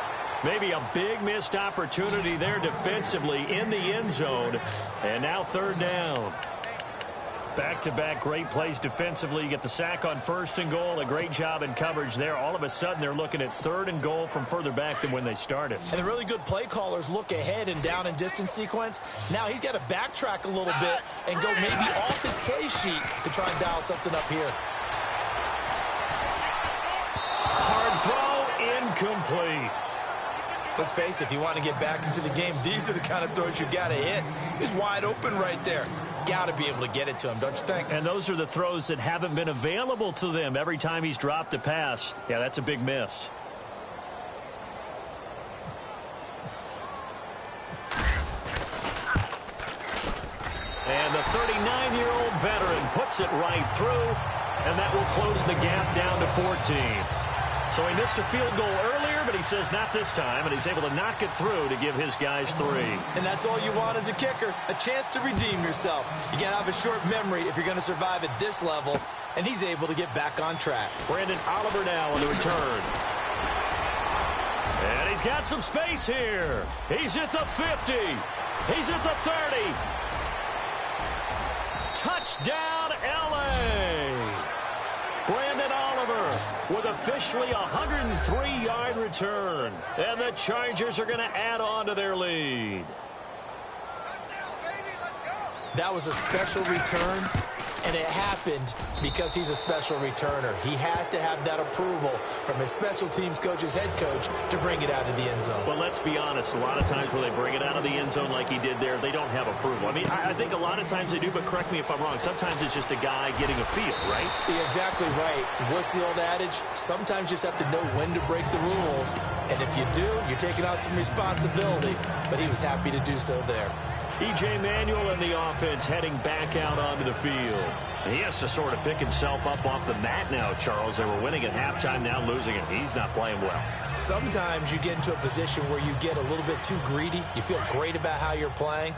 B: Maybe a big missed opportunity there defensively in the end zone. And now 3rd down. Back-to-back great plays defensively. You get the sack on 1st and goal. A great job in coverage there. All of a sudden, they're looking at 3rd and goal from further back than when they started.
C: And the really good play callers look ahead and down and distance sequence. Now he's got to backtrack a little bit and go maybe off his play sheet to try and dial something up here.
B: Hard throw, incomplete.
C: Let's face it, if you want to get back into the game, these are the kind of throws you got to hit. He's wide open right there. Got to be able to get it to him, don't you think?
B: And those are the throws that haven't been available to them every time he's dropped a pass. Yeah, that's a big miss. And the 39-year-old veteran puts it right through, and that will close the gap down to 14. So he missed a field goal earlier, but he says not this time, and he's able to knock it through to give his guys 3.
C: And that's all you want as a kicker, a chance to redeem yourself. You got to have a short memory if you're going to survive at this level, and he's able to get back on track.
B: Brandon Oliver now on the return. And he's got some space here. He's at the 50. He's at the 30. Touchdown, L.A. Brandon Oliver with officially a 103-yard return. And the Chargers are going to add on to their lead.
C: That was a special return, and it happened because he's a special returner. He has to have that approval from his special teams coach's head coach to bring it out of the end zone.
B: But let's be honest, a lot of times when they bring it out of the end zone like he did there, they don't have approval. I mean, I think a lot of times they do, but correct me if I'm wrong. Sometimes it's just a guy getting a feel, right?
C: You're exactly right. What's the old adage? Sometimes you just have to know when to break the rules. And if you do, you're taking on some responsibility. But he was happy to do so there.
B: E.J. Manuel in the offense heading back out onto the field. And he has to sort of pick himself up off the mat now, Charles. They were winning at halftime, now losing it. He's not playing well.
C: Sometimes you get into a position where you get a little bit too greedy. You feel great about how you're playing.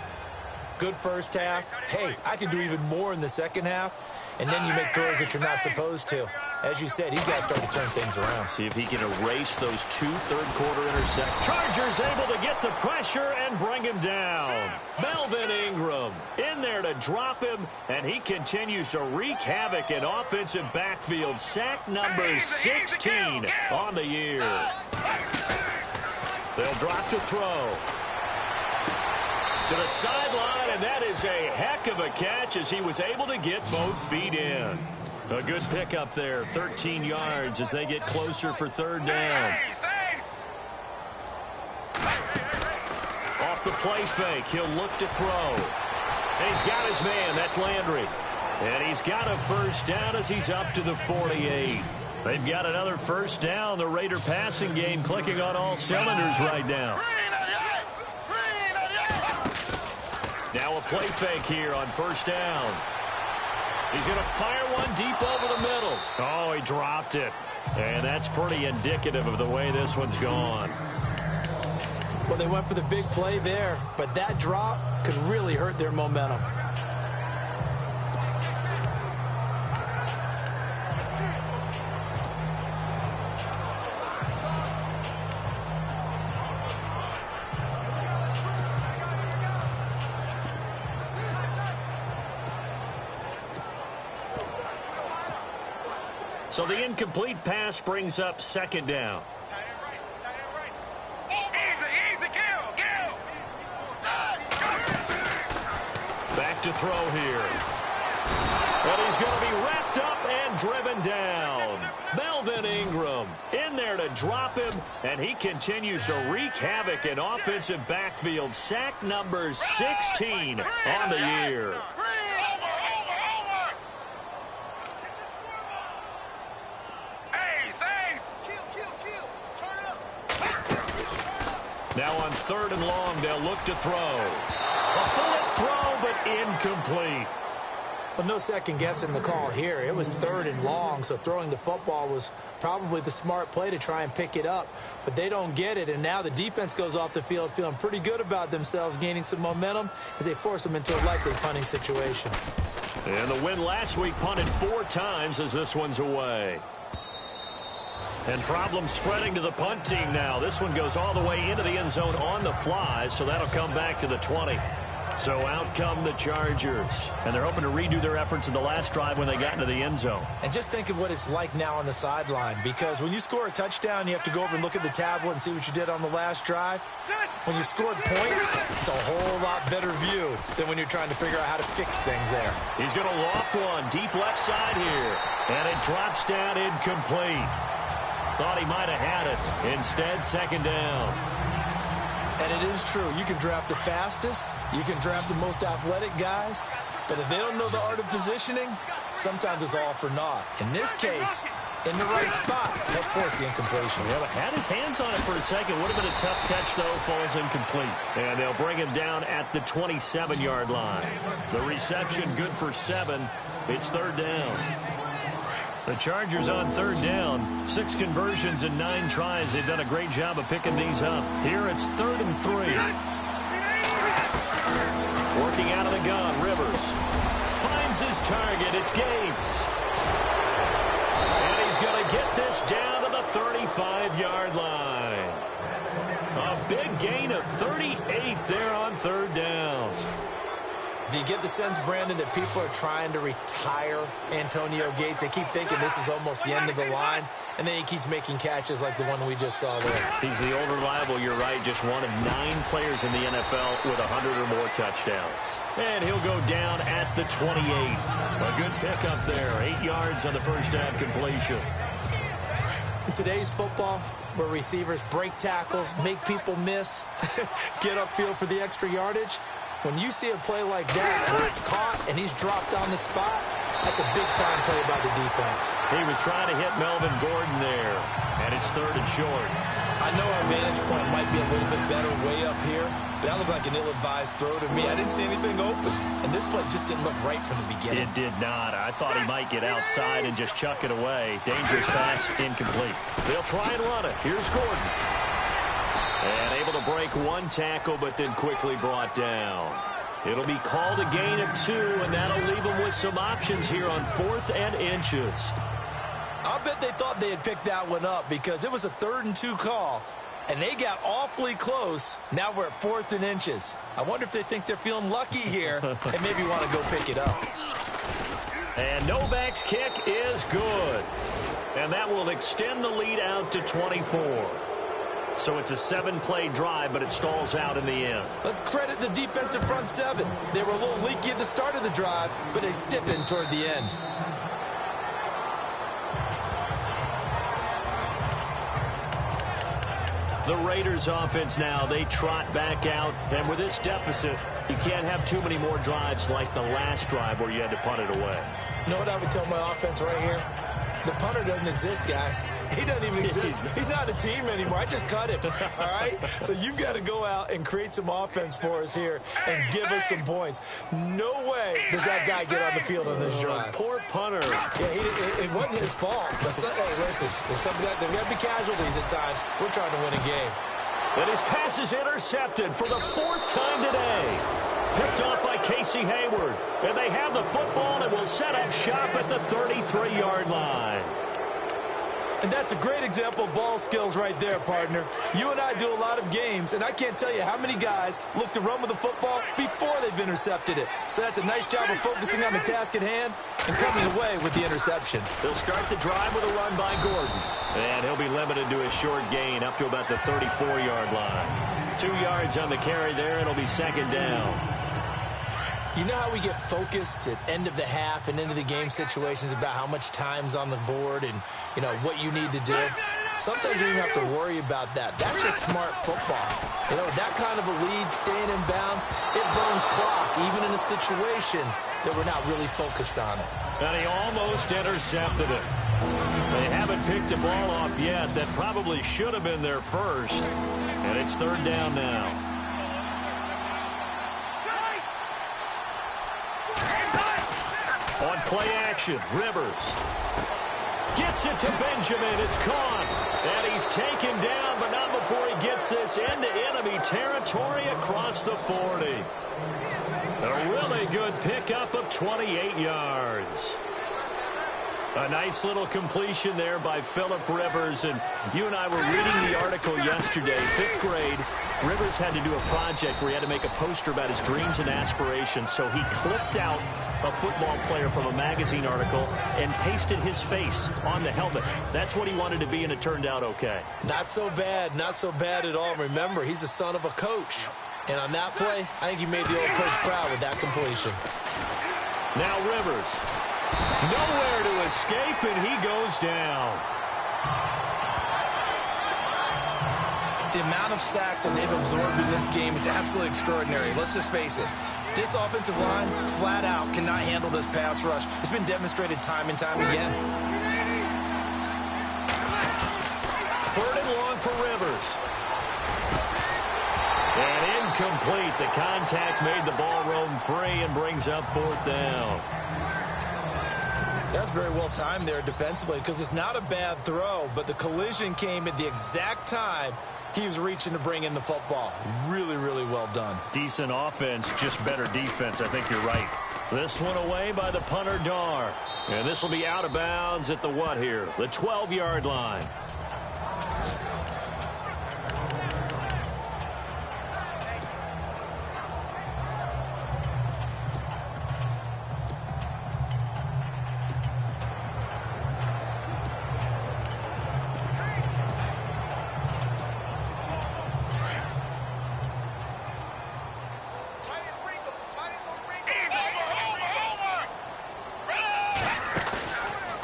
C: Good first half. Hey, I can do even more in the second half. And then you make throws that you're not supposed to. as you said, he's got to start to turn things around.
B: See if he can erase those 2 third-quarter interceptions. Chargers able to get the pressure and bring him down. Melvin Ingram in there to drop him, and he continues to wreak havoc in offensive backfield. Sack number 16 on the year. They'll drop to throw. To the sideline, and that is a heck of a catch as he was able to get both feet in. A good pickup there, 13 yards as they get closer for third down. Off the play fake, he'll look to throw. And he's got his man, that's Landry. And he's got a first down as he's up to the 48. They've got another first down. The Raider passing game clicking on all cylinders right now. Now a play fake here on first down. He's going to fire one deep over the middle. Oh, he dropped it. And that's pretty indicative of the way this one's gone.
C: Well, they went for the big play there, but that drop could really hurt their momentum.
B: So the incomplete pass brings up second down. Back to throw here. And he's going to be wrapped up and driven down. Melvin Ingram in there to drop him, and he continues to wreak havoc in offensive backfield. Sack number 16 on the year. Now on third and long, they'll look to throw. A bullet throw, but incomplete.
C: Well, no second guessing the call here. It was third and long, so throwing the football was probably the smart play to try and pick it up. But they don't get it, and now the defense goes off the field feeling pretty good about themselves, gaining some momentum as they force them into a likely punting situation.
B: And the win last week punted 4 times as this one's away. And problems spreading to the punt team now. This one goes all the way into the end zone on the fly, so that'll come back to the 20. So out come the Chargers. And they're hoping to redo their efforts in the last drive when they got into the end zone.
C: And just think of what it's like now on the sideline, because when you score a touchdown, you have to go over and look at the tablet and see what you did on the last drive. When you scored points, it's a whole lot better view than when you're trying to figure out how to fix things there.
B: He's going to loft one deep left side here. And it drops down incomplete. Thought he might have had it. Instead, second down.
C: And it is true. You can draft the fastest. You can draft the most athletic guys. But if they don't know the art of positioning, sometimes it's all for naught. In this case, in the right spot, help force the incompletion.
B: Yeah, had his hands on it for a second. Would have been a tough catch, though. Falls incomplete. And they'll bring him down at the 27-yard line. The reception good for 7. It's third down. The Chargers on third down. 6 conversions and 9 tries. They've done a great job of picking these up. Here it's 3rd and 3. Working out of the gun, Rivers. Finds his target. It's Gates. And he's going to get this down to the 35-yard line. A big gain of 38 there on third down.
C: Do you get the sense, Brandon, that people are trying to retire Antonio Gates? They keep thinking this is almost the end of the line, and then he keeps making catches like the one we just saw there.
B: He's the old reliable, you're right, just one of 9 players in the NFL with 100 or more touchdowns. And he'll go down at the 28. A good pickup there, 8 yards on the first down completion.
C: In today's football, where receivers break tackles, make people miss, get upfield for the extra yardage, when you see a play like that where it's caught and he's dropped on the spot, that's a big-time play by the defense.
B: He was trying to hit Melvin Gordon there, and it's 3rd and short.
C: I know our vantage point might be a little bit better way up here, but that looked like an ill-advised throw to me. I didn't see anything open, and this play just didn't look right from the beginning.
B: It did not. I thought he might get outside and just chuck it away. Dangerous pass, incomplete. They'll try and run it. Here's Gordon. And able to break 1 tackle, but then quickly brought down. It'll be called a gain of 2, and that'll leave them with some options here on 4th and inches.
C: I'll bet they thought they had picked that one up because it was a 3rd and 2 call, and they got awfully close. Now we're at 4th and inches. I wonder if they think they're feeling lucky here and maybe want to go pick it up.
B: And Novak's kick is good. And that will extend the lead out to 24. So it's a 7-play drive, but it stalls out in the end.
C: Let's credit the defensive front 7. They were a little leaky at the start of the drive, but they stiffened toward the end.
B: The Raiders offense now, they trot back out. And with this deficit, you can't have too many more drives like the last drive where you had to punt it away.
C: You know what I would tell my offense right here? The punter doesn't exist, guys. He doesn't even exist. He's not a team anymore. I just cut him, all right? So you've got to go out and create some offense for us here and give us some points. No way does that guy get on the field on this drive.
B: Poor punter.
C: Yeah, it wasn't his fault. Hey, listen, there's got to be casualties at times. We're trying to win a game.
B: And his pass is intercepted for the 4th time today. Picked off by Casey Hayward. And they have the football and will set up shop at the 33-yard line.
C: And that's a great example of ball skills right there, partner. You and I do a lot of games, and I can't tell you how many guys look to run with the football before they've intercepted it. So that's a nice job of focusing on the task at hand and coming away with the interception.
B: They'll start the drive with a run by Gordon. And he'll be limited to a short gain up to about the 34-yard line. 2 yards on the carry there. It'll be 2nd down.
C: You know how we get focused at end of the half and into the game situations about how much time's on the board and, you know, what you need to do? Sometimes you don't even have to worry about that. That's just smart football. You know, that kind of a lead, staying in bounds, it burns clock, even in a situation that we're not really focused on it.
B: And he almost intercepted it. They haven't picked a ball off yet. That probably should have been their first. And it's 3rd down now. On play action, Rivers gets it to Benjamin. It's caught. And he's taken down, but not before he gets this into enemy territory across the 40. A really good pickup of 28 yards. A nice little completion there by Phillip Rivers. And you and I were reading the article yesterday, 5th grade. Rivers had to do a project where he had to make a poster about his dreams and aspirations. So he clipped out a football player from a magazine article and pasted his face on the helmet. That's what he wanted to be, and it turned out okay.
C: Not so bad at all. Remember, he's the son of a coach. And on that play, I think he made the old coach proud with that completion.
B: Now Rivers. Nowhere to escape, and he goes down.
C: The amount of sacks that they've absorbed in this game is absolutely extraordinary. Let's just face it. This offensive line, flat out, cannot handle this pass rush. It's been demonstrated time and time again.
B: 3rd and long for Rivers. And incomplete. The contact made the ball roam free and brings up 4th down.
C: That's very well timed there defensively because it's not a bad throw, but the collision came at the exact time he was reaching to bring in the football. Really, really well done.
B: Decent offense, just better defense. I think you're right. This one away by the punter, Dar. And this will be out of bounds at the what here? The 12-yard line.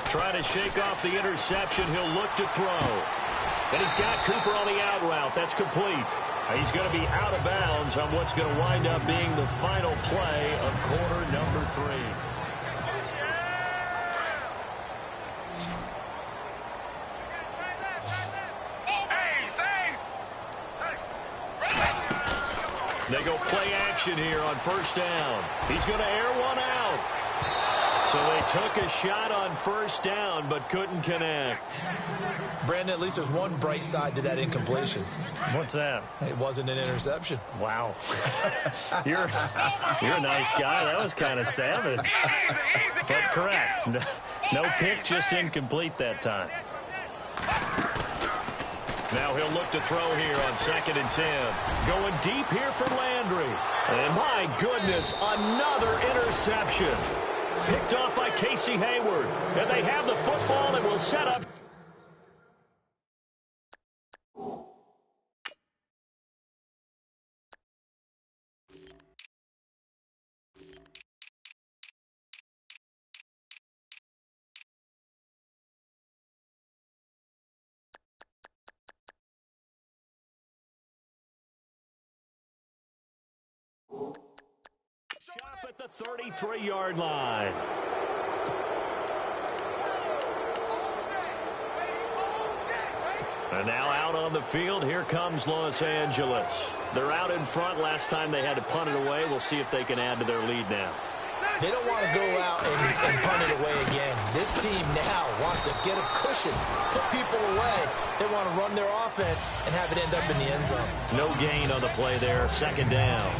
B: Trying to shake off the interception. He'll look to throw. And he's got Cooper on the out route. That's complete. He's going to be out of bounds on what's going to wind up being the final play of quarter number 3. They go play action here on 1st down. He's going to air one out. So they took a shot on first down, but couldn't connect.
C: Brandon, at least there's one bright side to that incompletion.
B: What's that?
C: It wasn't an interception.
B: Wow. You're a nice guy. That was kind of savage. But correct. No pick, just incomplete that time. Now he'll look to throw here on 2nd and 10. Going deep here for Landry. And my goodness, another interception. Picked off by Casey Hayward. And they have the football and will set up. Shop at the 33-yard line. And now out on the field, here comes Los Angeles. They're out in front. Last time they had to punt it away. We'll see if they can add to their lead now.
C: They don't want to go out and punt it away again. This team now wants to get a cushion, put people away. They want to run their offense and have it end up in the end zone.
B: No gain on the play there. 2nd down.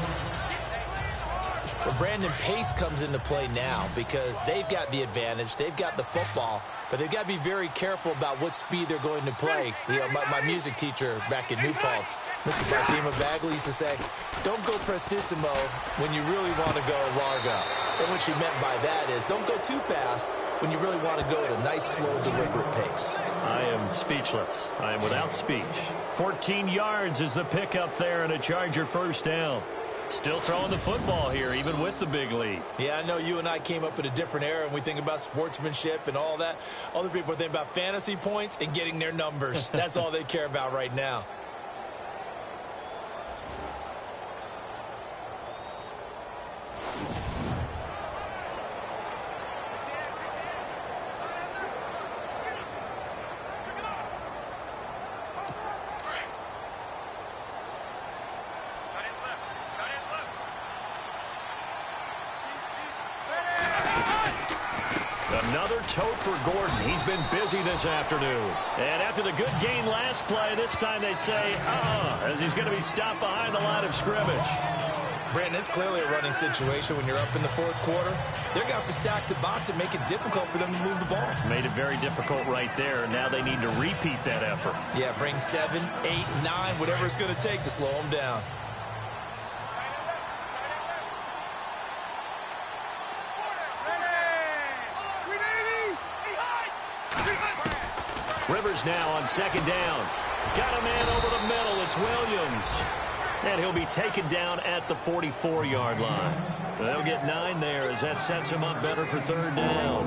C: Well, Brandon, pace comes into play now because they've got the advantage. They've got the football, but they've got to be very careful about what speed they're going to play. You know, my music teacher back in New Paltz, Mrs. Fatima Bagley, used to say, don't go prestissimo when you really want to go largo. And what she meant by that is don't go too fast when you really want to go at a nice, slow, deliberate pace.
B: I am speechless. I am without speech. 14 yards is the pickup there and a Charger first down. Still throwing the football here, even with the big lead.
C: Yeah, I know you and I came up in a different era, and we think about sportsmanship and all that. Other people think about fantasy points and getting their numbers. That's all they care about right now.
B: Another tote for Gordon. He's been busy this afternoon. And after the good gain last play, this time they say, as he's going to be stopped behind the line of scrimmage.
C: Brandon, it's clearly a running situation when you're up in the 4th quarter. They're going to have to stack the box and make it difficult for them to move the ball.
B: Made it very difficult right there. Now they need to repeat that effort.
C: Yeah, bring 7, 8, 9, whatever it's going to take to slow them down.
B: Rivers now on 2nd down. Got a man over the middle. It's Williams. And he'll be taken down at the 44-yard line. They'll get 9 there as that sets him up better for 3rd down.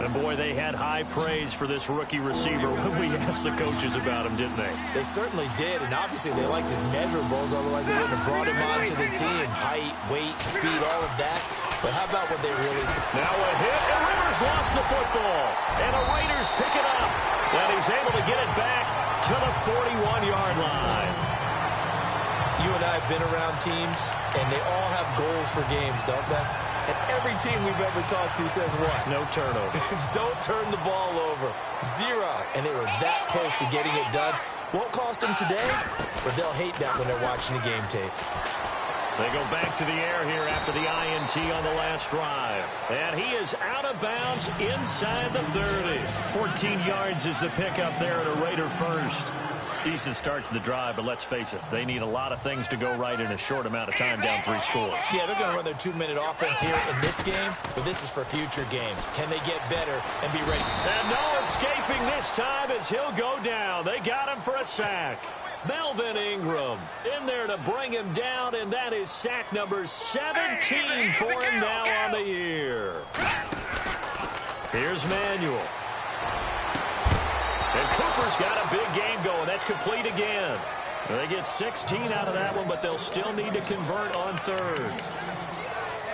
B: And, boy, they had high praise for this rookie receiver when we asked the coaches about him, didn't they?
C: They certainly did, and obviously they liked his measurables, otherwise they wouldn't have brought him onto the team. Height, weight, speed, all of that. But how about what they really said?
B: Now a hit, and Rivers lost the football. And the Raiders pick it up. And he's able to get it back to the 41-yard line.
C: You and I have been around teams, and they all have goals for games, don't they? And every team we've ever talked to says what?
B: No turnover.
C: Don't turn the ball over. 0. And they were that close to getting it done. Won't cost them today, but they'll hate that when they're watching the game tape.
B: They go back to the air here after the INT on the last drive. And he is out of bounds inside the 30. 14 yards is the pickup there at a Raider first. Decent start to the drive, but let's face it, they need a lot of things to go right in a short amount of time down 3 scores.
C: Yeah, they're going to run their 2-minute offense here in this game, but this is for future games. Can they get better and be ready?
B: And no escaping this time as he'll go down. They got him for a sack. Melvin Ingram in there to bring him down, and that is sack number 17 for him now on the year. Here's Manuel. And Cooper's got a big game going. That's complete again. They get 16 out of that one, but they'll still need to convert on 3rd.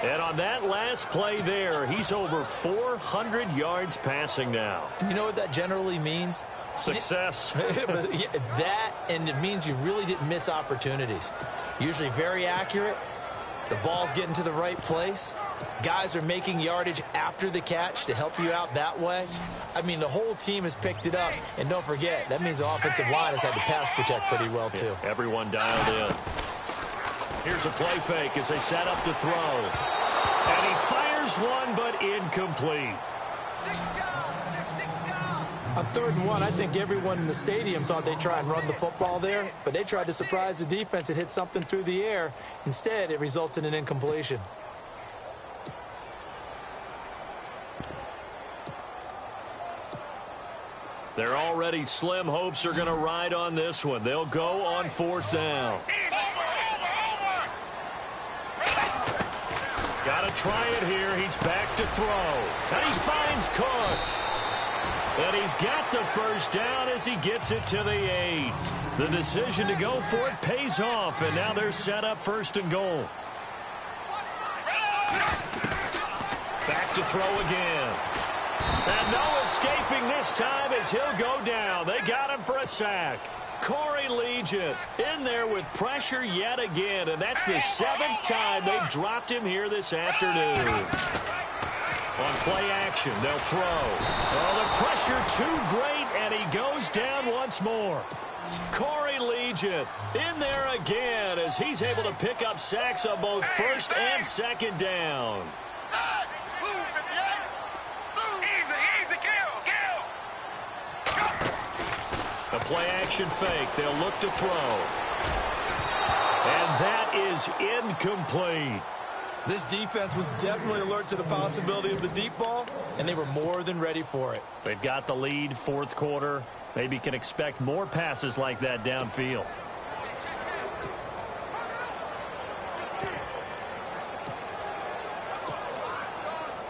B: And on that last play there, he's over 400 yards passing now.
C: You know what that generally means?
B: Success.
C: That, and it means you really didn't miss opportunities. Usually very accurate. The ball's getting to the right place. Guys are making yardage after the catch to help you out that way. I mean, the whole team has picked it up. And don't forget, that means the offensive line has had to pass protect pretty well, too.
B: Yeah, everyone dialed in. Here's a play fake as they set up to throw. And he fires one, but incomplete.
C: On 3rd and 1, I think everyone in the stadium thought they'd try and run the football there, but they tried to surprise the defense and hit something through the air. Instead, it results in an incompletion.
B: They're already slim hopes are going to ride on this one. They'll go on 4th down. Got to try it here. He's back to throw. And he finds Cook. And he's got the 1st down as he gets it to the 8. The decision to go for it pays off, and now they're set up 1st and goal. Back to throw again. And no escaping this time as he'll go down. They got him for a sack. Corey Legent in there with pressure yet again, and that's the 7th time they've dropped him here this afternoon. On play action, they'll throw. Oh, the pressure too great, and he goes down once more. Corey Legent in there again as he's able to pick up sacks on both 1st and 2nd down. A play-action fake. They'll look to throw. And that is incomplete.
C: This defense was definitely alert to the possibility of the deep ball, and they were more than ready for it.
B: They've got the lead, 4th quarter. Maybe can expect more passes like that downfield.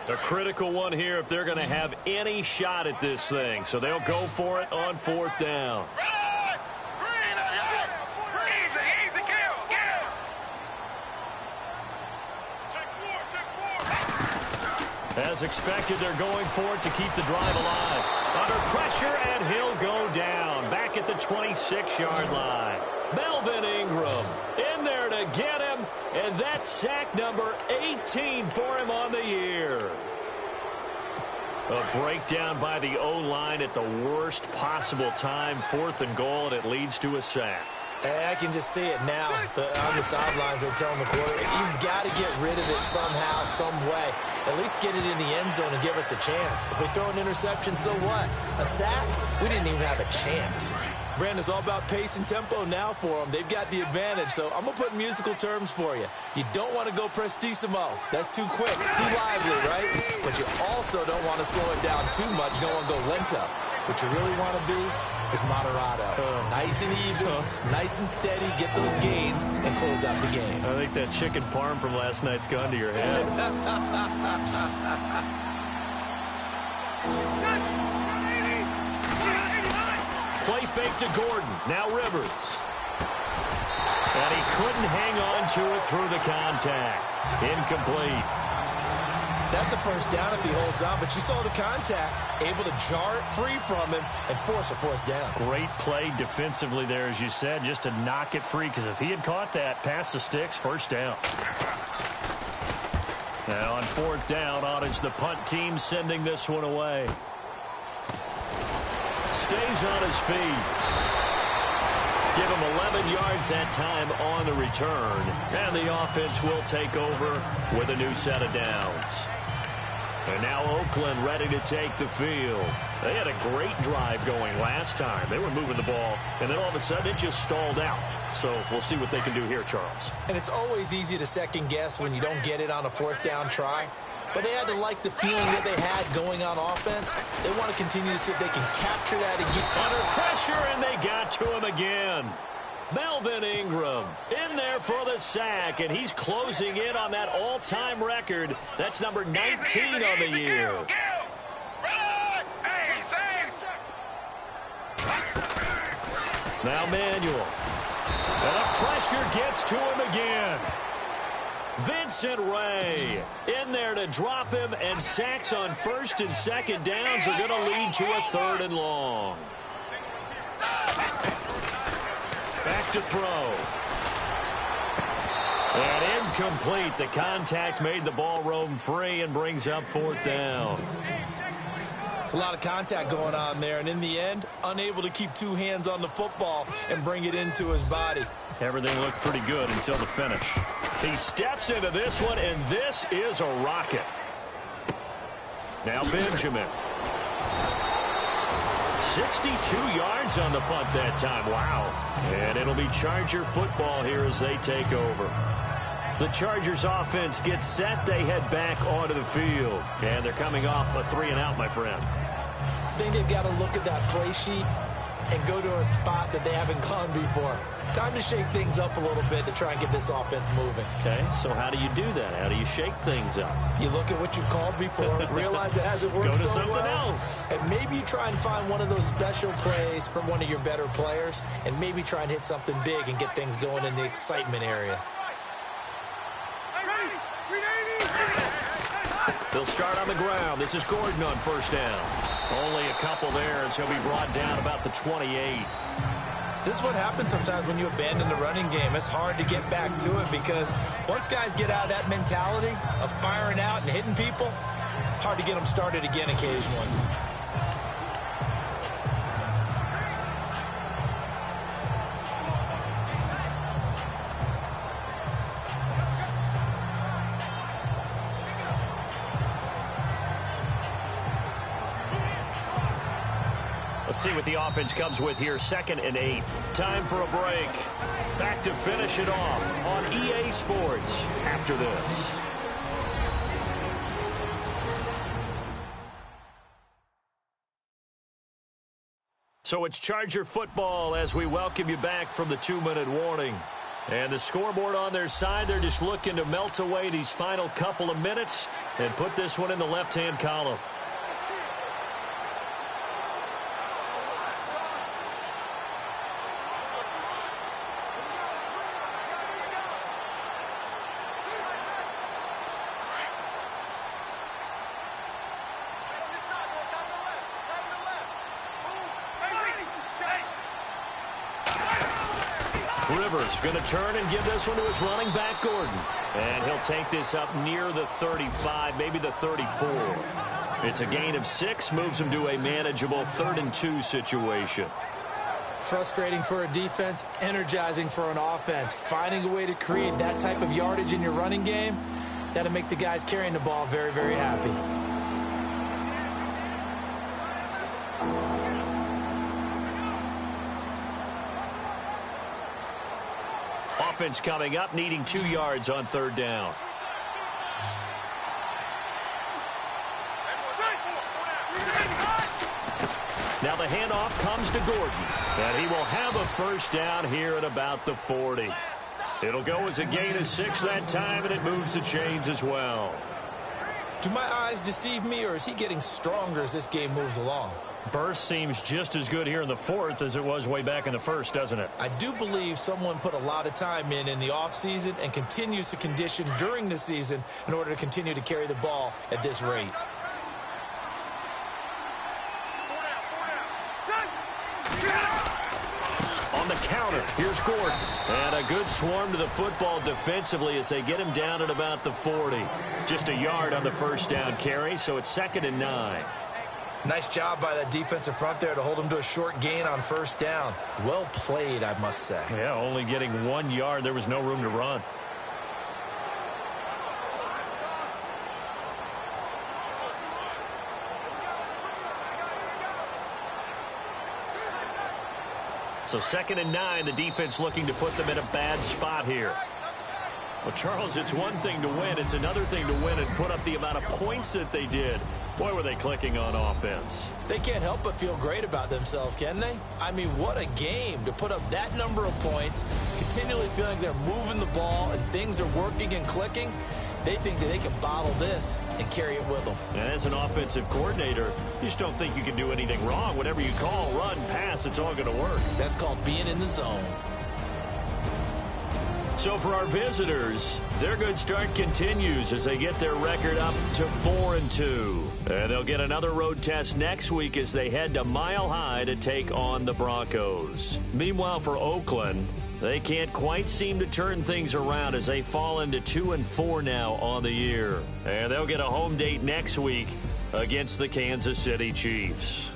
B: A critical one here if they're going to have any shot at this thing. So they'll go for it on 4th down. As expected, they're going for it to keep the drive alive. Under pressure, and he'll go down. Back at the 26-yard line. Melvin Ingram in there to get him. And that's sack number 18 for him on the year. A breakdown by the O-line at the worst possible time. 4th and goal, and it leads to a sack.
C: I can just see it now. On the sidelines, they're telling the quarterback, you've got to get rid of it somehow, some way. At least get it in the end zone and give us a chance. If we throw an interception, so what? A sack? We didn't even have a chance. Brandon, it's all about pace and tempo now for them. They've got the advantage, so I'm going to put musical terms for you. You don't want to go prestissimo. That's too quick, too lively, right? But you also don't want to slow it down too much. You don't want to go lento. What you really want to be is moderato. Nice and even, nice and steady, get those gains, and close out the game.
B: I think that chicken parm from last night's gone to your head. Play fake to Gordon. Now Rivers. And he couldn't hang on to it through the contact. Incomplete.
C: That's a 1st down if he holds on, but you saw the contact, able to jar it free from him and force a 4th down.
B: Great play defensively there, as you said, just to knock it free, because if he had caught that, past the sticks, 1st down. Now on 4th down, it's the punt team sending this one away. Stays on his feet. Give him 11 yards that time on the return. And the offense will take over with a new set of downs. And now Oakland ready to take the field. They had a great drive going last time. They were moving the ball, and then all of a sudden it just stalled out. So we'll see what they can do here, Charles.
C: And it's always easy to second guess when you don't get it on a 4th down try. But they had to like the feeling that they had going on offense. They want to continue to see if they can capture that again.
B: Under pressure, and they got to him again. Melvin Ingram in there for the sack, and he's closing in on that all-time record. That's number 19 on the year. Now Manuel. And the pressure gets to him again. Vincent Ray in there to drop him, and sacks on 1st and 2nd downs are going to lead to a 3rd and long. Back to throw. And Incomplete. The contact made the ball roam free and brings up 4th down.
C: It's a lot of contact going on there, and in the end, unable to keep 2 hands on the football and bring it into his body.
B: Everything looked pretty good until the finish. He steps into this one, and this is a rocket. Now Benjamin. 62 yards on the punt that time. Wow. And it'll be Charger football here as they take over. The Chargers offense gets set. They head back onto the field. And they're coming off a 3-and-out, my friend.
C: I think they've got to look at that play sheet and go to a spot that they haven't gone before. Time to shake things up a little bit to try and get this offense moving.
B: Okay, so how do you do that? How do you shake things up?
C: You look at what you've called before, realize it hasn't worked so well.
B: Go to something else.
C: And maybe you try and find one of those special plays from one of your better players, and maybe try and hit something big and get things going in the excitement area.
B: They'll start on the ground. This is Gordon on 1st down. Only a couple there as he'll be brought down about the 28.
C: This is what happens sometimes when you abandon the running game. It's hard to get back to it because once guys get out of that mentality of firing out and hitting people, hard to get them started again occasionally.
B: Let's see what the offense comes with here. 2nd and 8. Time for a break. Back to finish it off on EA Sports after this. So it's Charger football as we welcome you back from the 2-minute warning. And the scoreboard on their side, they're just looking to melt away these final couple of minutes and put this one in the left-hand column. Rivers going to turn and give this one to his running back, Gordon. And he'll take this up near the 35, maybe the 34. It's a gain of 6, moves him to a manageable 3rd and 2 situation.
C: Frustrating for a defense, energizing for an offense. Finding a way to create that type of yardage in your running game, that'll make the guys carrying the ball very, very happy.
B: Offense coming up, needing 2 yards on 3rd down. Now the handoff comes to Gordon, and he will have a 1st down here at about the 40. It'll go as a gain of 6 that time, and it moves the chains as well.
C: Do my eyes deceive me, or is he getting stronger as this game moves along?
B: Burst seems just as good here in the 4th as it was way back in the 1st, doesn't it?
C: I do believe someone put a lot of time in the offseason and continues to condition during the season in order to continue to carry the ball at this rate.
B: On the counter, here's Gordon. And a good swarm to the football defensively as they get him down at about the 40. Just a yard on the 1st down carry, so it's 2nd and 9.
C: Nice job by that defensive front there to hold him to a short gain on 1st down. Well played, I must say.
B: Yeah, only getting 1 yard. There was no room to run. So 2nd and 9, the defense looking to put them in a bad spot here. Well, Charles, it's one thing to win. It's another thing to win and put up the amount of points that they did. Boy, were they clicking on offense.
C: They can't help but feel great about themselves, can they? I mean, what a game to put up that number of points, continually feeling they're moving the ball and things are working and clicking. They think that they can bottle this and carry it with them.
B: And as an offensive coordinator, you just don't think you can do anything wrong. Whatever you call, run, pass, it's all going to work.
C: That's called being in the zone.
B: So for our visitors, their good start continues as they get their record up to 4-2. And they'll get another road test next week as they head to Mile High to take on the Broncos. Meanwhile, for Oakland, They can't quite seem to turn things around as they fall into 2-4 now on the year. And they'll get a home date next week against the Kansas City Chiefs.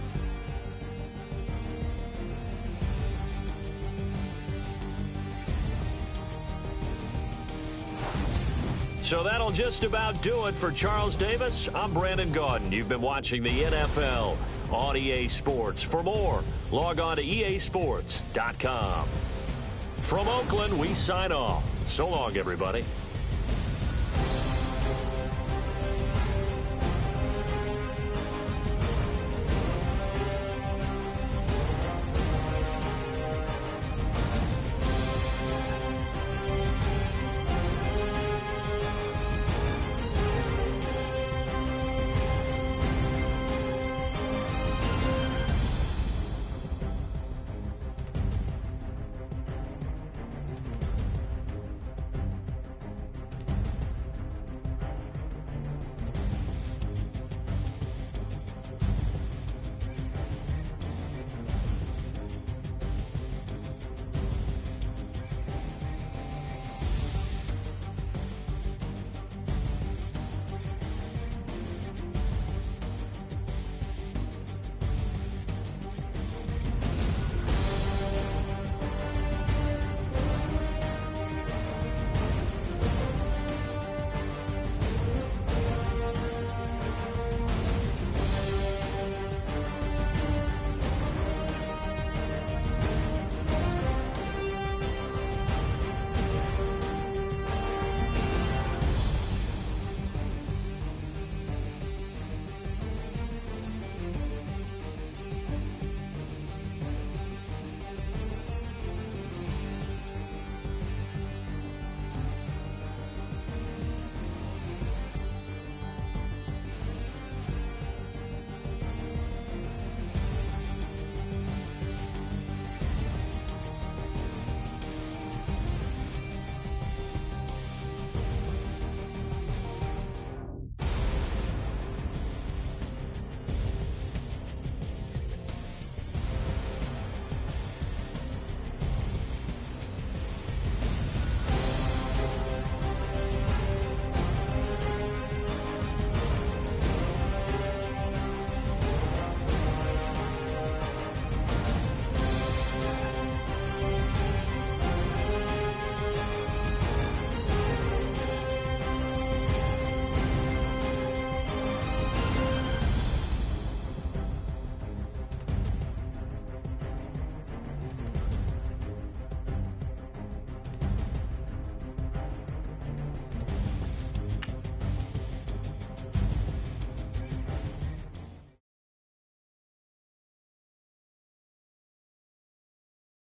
B: So that'll just about do it for Charles Davis. I'm Brandon Gaudin. You've been watching the NFL on EA Sports. For more, log on to easports.com. From Oakland, we sign off. So long, everybody.